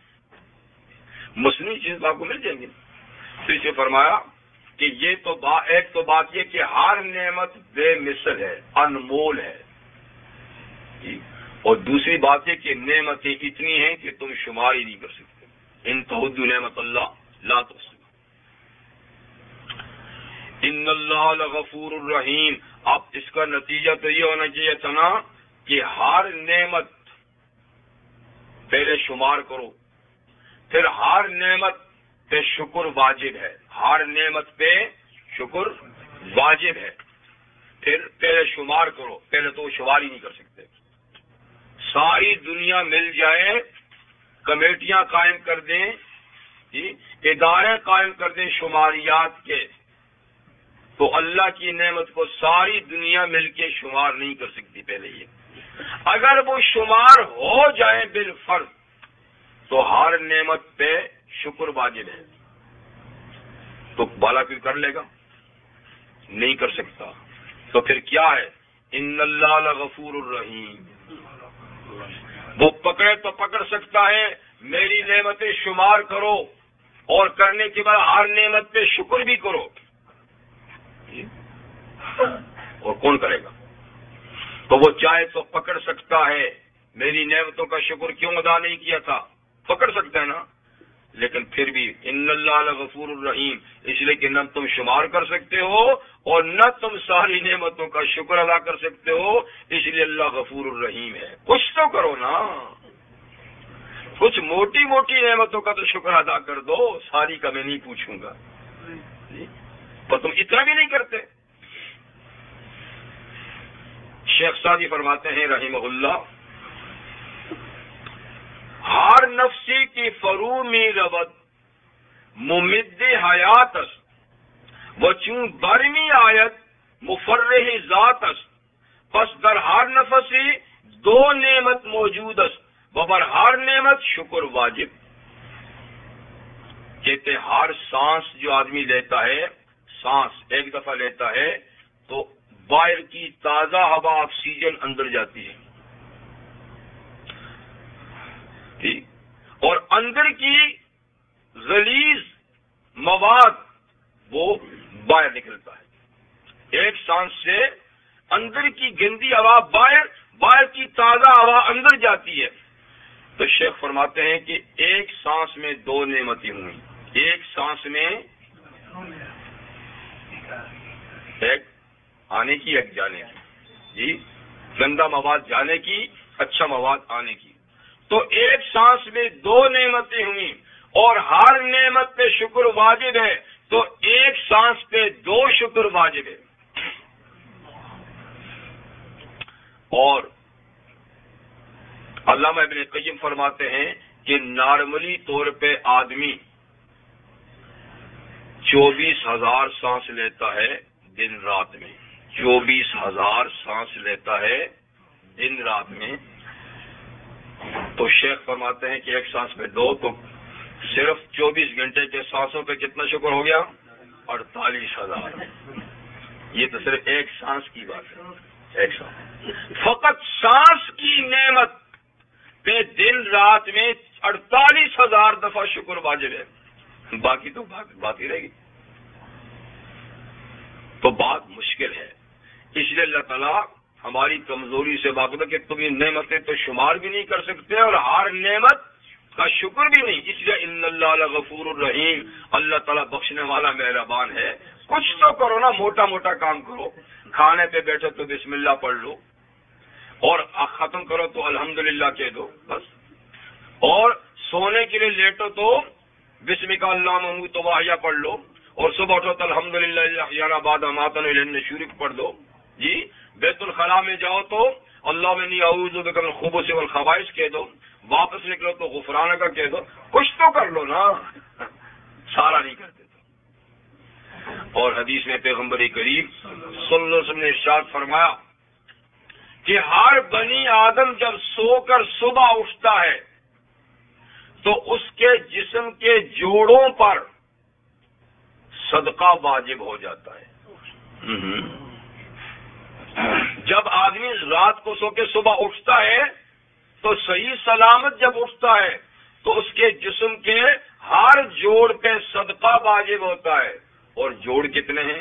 مصنوعی چیز آپ کو مل جائیں گے۔ تو اسے فرمایا کہ یہ تو ایک تو بات یہ کہ ہر نعمت بے مثل ہے، انمول ہے، اور دوسری بات یہ کہ نعمتیں اتنی ہیں کہ تم شمار ہی نہیں کر سکتے۔ ان تعدوا نعمت اللہ لا تحصوها، ان اللہ لغفور الرحیم۔ اب اس کا نتیجہ تو یہ ہونا چاہیے تھا نا کہ ہر نعمت پہلے شمار کرو، پھر ہر نعمت پہ شکر واجب ہے، ہر نعمت پہ شکر واجب ہے، پھر پہلے شمار کرو، پہلے تو وہ شمار ہی نہیں کر سکتے۔ ساری دنیا مل جائے، کمیٹیاں قائم کر دیں، ادارے قائم کر دیں شماریات کے، تو اللہ کی نعمت کو ساری دنیا مل کے شمار نہیں کر سکتی۔ پہلے یہ اگر وہ شمار ہو جائے بالفرض تو ہر نعمت پہ شکر واجب ہے، تو بالا کوئی کر لے گا؟ نہیں کر سکتا۔ تو پھر کیا ہے؟ ان اللہ لغفور الرحیم، وہ پکڑے تو پکڑ سکتا ہے، میری نعمتیں شمار کرو اور کرنے کے بعد ہر نعمت پہ شکر بھی کرو، اور کون کرے گا؟ تو وہ چاہے تو پکڑ سکتا ہے، میری نعمتوں کا شکر کیوں ادا نہیں کیا تھا، پکڑ سکتا ہے نا، لیکن پھر بھی ان اللہ لغفور الرحیم، اس لیے کہ نہ تم شمار کر سکتے ہو اور نہ تم ساری نعمتوں کا شکر ادا کر سکتے ہو، اس لیے اللہ غفور الرحیم ہے۔ کچھ تو کرو نا، کچھ موٹی موٹی نعمتوں کا تو شکر ادا کر دو، ساری کا میں نہیں پوچھوں گا، پر تم اتنا بھی نہیں کرتے۔ شیخ سعدی فرماتے ہیں رحمہ اللہ، ہر نفسی کی فرومی رود ممد حیات است و چون برمی آیت مفرح ذات است، پس در ہر نفسی دو نعمت موجود است و بر ہر نعمت شکر واجب۔ کہتے ہر سانس جو آدمی لیتا ہے، سانس ایک دفعہ لیتا ہے تو باہر کی تازہ ہوا آکسیجن اندر جاتی ہے، ٹھیک، اور اندر کی غلیظ مواد وہ باہر نکلتا ہے۔ ایک سانس سے اندر کی گندی ہوا باہر کی تازہ ہوا اندر جاتی ہے۔ تو شیخ فرماتے ہیں کہ ایک سانس میں دو نعمتیں ہوئی، ایک سانس میں ایک آنے کی ایک جانے کی، جی، گندا مواد جانے کی، اچھا مواد آنے کی۔ تو ایک سانس میں دو نعمتیں ہوئیں اور ہر نعمت پہ شکر واجب ہے، تو ایک سانس پہ دو شکر واجب ہے۔ اور علامہ ابن قیم فرماتے ہیں کہ نارملی طور پہ آدمی 24,000 سانس لیتا ہے دن رات میں، 24,000 سانس لیتا ہے دن رات میں۔ تو شیخ فرماتے ہیں کہ ایک سانس میں دو، تو صرف 24 گھنٹے کے سانسوں پہ کتنا شکر ہو گیا؟ 48,000۔ یہ تو صرف ایک سانس کی بات ہے، ایک سانس، فقط سانس کی نعمت پہ دن رات میں 48,000 دفعہ شکر واجب ہے، باقی تو باقی رہے گی۔ تو بات مشکل ہے، اس لیے اللہ تعالیٰ ہماری کمزوری سے واقف ہے کہ تم یہ نعمتیں تو شمار بھی نہیں کر سکتے اور ہر نعمت کا شکر بھی نہیں، اس لیے ان اللہ لغفور الرحیم، اللہ تعالیٰ بخشنے والا مہربان ہے۔ کچھ تو کرو نا، موٹا موٹا کام کرو، کھانے پہ بیٹھو تو بسم اللہ پڑھ لو، اور ختم کرو تو الحمدللہ کہہ دو بس، اور سونے کے لیے لیٹو تو بسمک اللہم اموت واحیا پڑھ لو، اور صبح اٹھو تو الحمدللہ احیانا بعد اماتنا الیہ النشور پڑھ دو، جی، بیت الخلاء میں جاؤ تو اللہم انی اعوذ بک من الخبث والخبائث کہہ دو، واپس نکلو تو غفرانہ کا کہہ دو، کچھ تو کر لو نا، سارا نہیں کرتے تو۔ اور حدیث میں پیغمبر کریم صلی اللہ علیہ وسلم نے ارشاد فرمایا کہ ہر بنی آدم جب سو کر صبح اٹھتا ہے تو اس کے جسم کے جوڑوں پر صدقہ واجب ہو جاتا ہے۔ جب آدمی رات کو سو کے صبح اٹھتا ہے تو صحیح سلامت جب اٹھتا ہے تو اس کے جسم کے ہر جوڑ پہ صدقہ واجب ہوتا ہے، اور جوڑ کتنے ہیں؟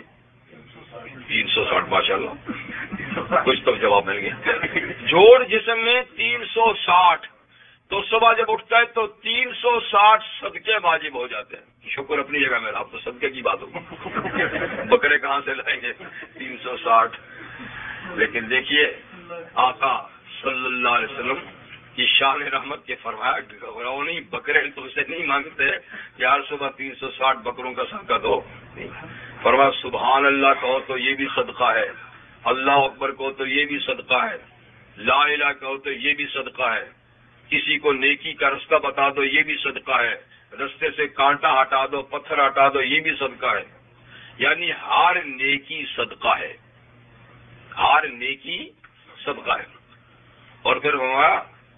360، ماشاءاللہ، کچھ تو جواب مل گیا۔ جوڑ جسم میں 360، تو صبح جب اٹھتا ہے تو 360 صدقے واجب ہو جاتے ہیں۔ شکر اپنی جگہ میرا، اب تو صدقے کی بات ہوگی، بکرے کہاں سے لائیں گے 360؟ لیکن دیکھیے آقا صلی اللہ علیہ وسلم کی شان رحمت کے فرمایا، گھبراؤ نہیں، بکرے تو اسے نہیں مانگتے یار صبح 360 بکروں کا صدقہ دو، فرمایا سبحان اللہ کہو تو یہ بھی صدقہ ہے، اللہ اکبر کہو تو یہ بھی صدقہ ہے، لا الہ کہو تو یہ بھی صدقہ ہے، کسی کو نیکی کا رستہ بتا دو یہ بھی صدقہ ہے، رستے سے کانٹا ہٹا دو، پتھر ہٹا دو، یہ بھی صدقہ ہے۔ یعنی ہر نیکی صدقہ ہے، ہر نیکی صدقہ ہے۔ اور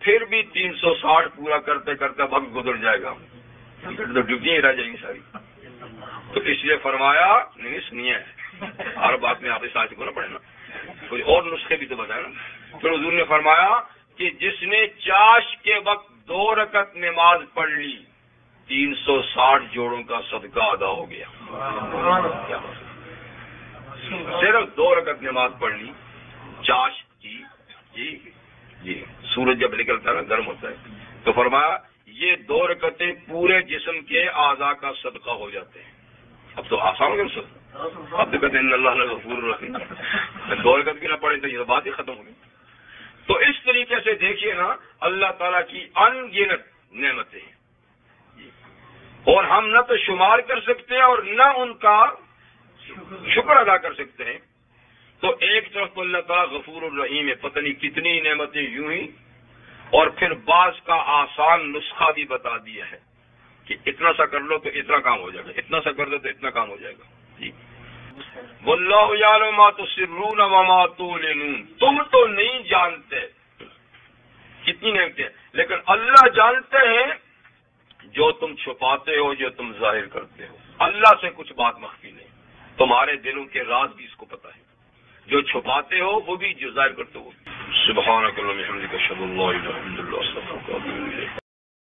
پھر بھی 360 پورا کرتے کرتے وقت گزر جائے گا، پھر تو ڈیوٹیاں رہ جائیں گی ساری۔ تو اس لیے فرمایا نہیں، سنیے، ہر بات میں آپ اس آیت کو نہ پڑھیں نا، کوئی اور نسخے بھی تو بتائیں نا۔ پھر حضور نے فرمایا کہ جس نے چاش کے وقت 2 رکعت نماز پڑھ لی 360 جوڑوں کا صدقہ ادا ہو گیا۔ صرف 2 رکعت نماز پڑھ لی چاش کی، جی، سورج جب نکلتا ہے نا گرم ہوتا ہے، تو فرمایا یہ 2 رکعتیں پورے جسم کے اعضاء کا صدقہ ہو جاتے ہیں۔ اب تو آسان ہو گیا سب، اب تو کہتے ہیں اللہ غفور رحیم، 2 رکعت بھی نہ پڑھیں تو یہ بات ہی ختم ہو گئی۔ تو اس طریقے سے دیکھیے نا اللہ تعالیٰ کی ان گنت نعمتیں ہیں، اور ہم نہ تو شمار کر سکتے ہیں اور نہ ان کا شکر ادا کر سکتے ہیں۔ تو ایک طرف تو اللہ تعالیٰ غفور الرحیم ہے، پتہ نہیں کتنی نعمتیں یوں ہی، اور پھر بعض کا آسان نسخہ بھی بتا دیا ہے کہ اتنا سا کر لو تو اتنا کام ہو جائے گا، اتنا سا کر دو تو اتنا کام ہو جائے گا، جی۔ واللہ یعلم ما تسرون وما تعلنون، تم تو نہیں جانتے کتنی نعمتیں، لیکن اللہ جانتے ہیں جو تم چھپاتے ہو جو تم ظاہر کرتے ہو، اللہ سے کچھ بات مخفی نہیں، تمہارے دلوں کے راز بھی اس کو پتہ ہے، جو چھپاتے ہو وہ بھی، جو ظاہر کرتے ہو۔ سبحانک اللہم و بحمدک، اشہد ان لا الہ الا انت، استغفرک و اتوب الیک۔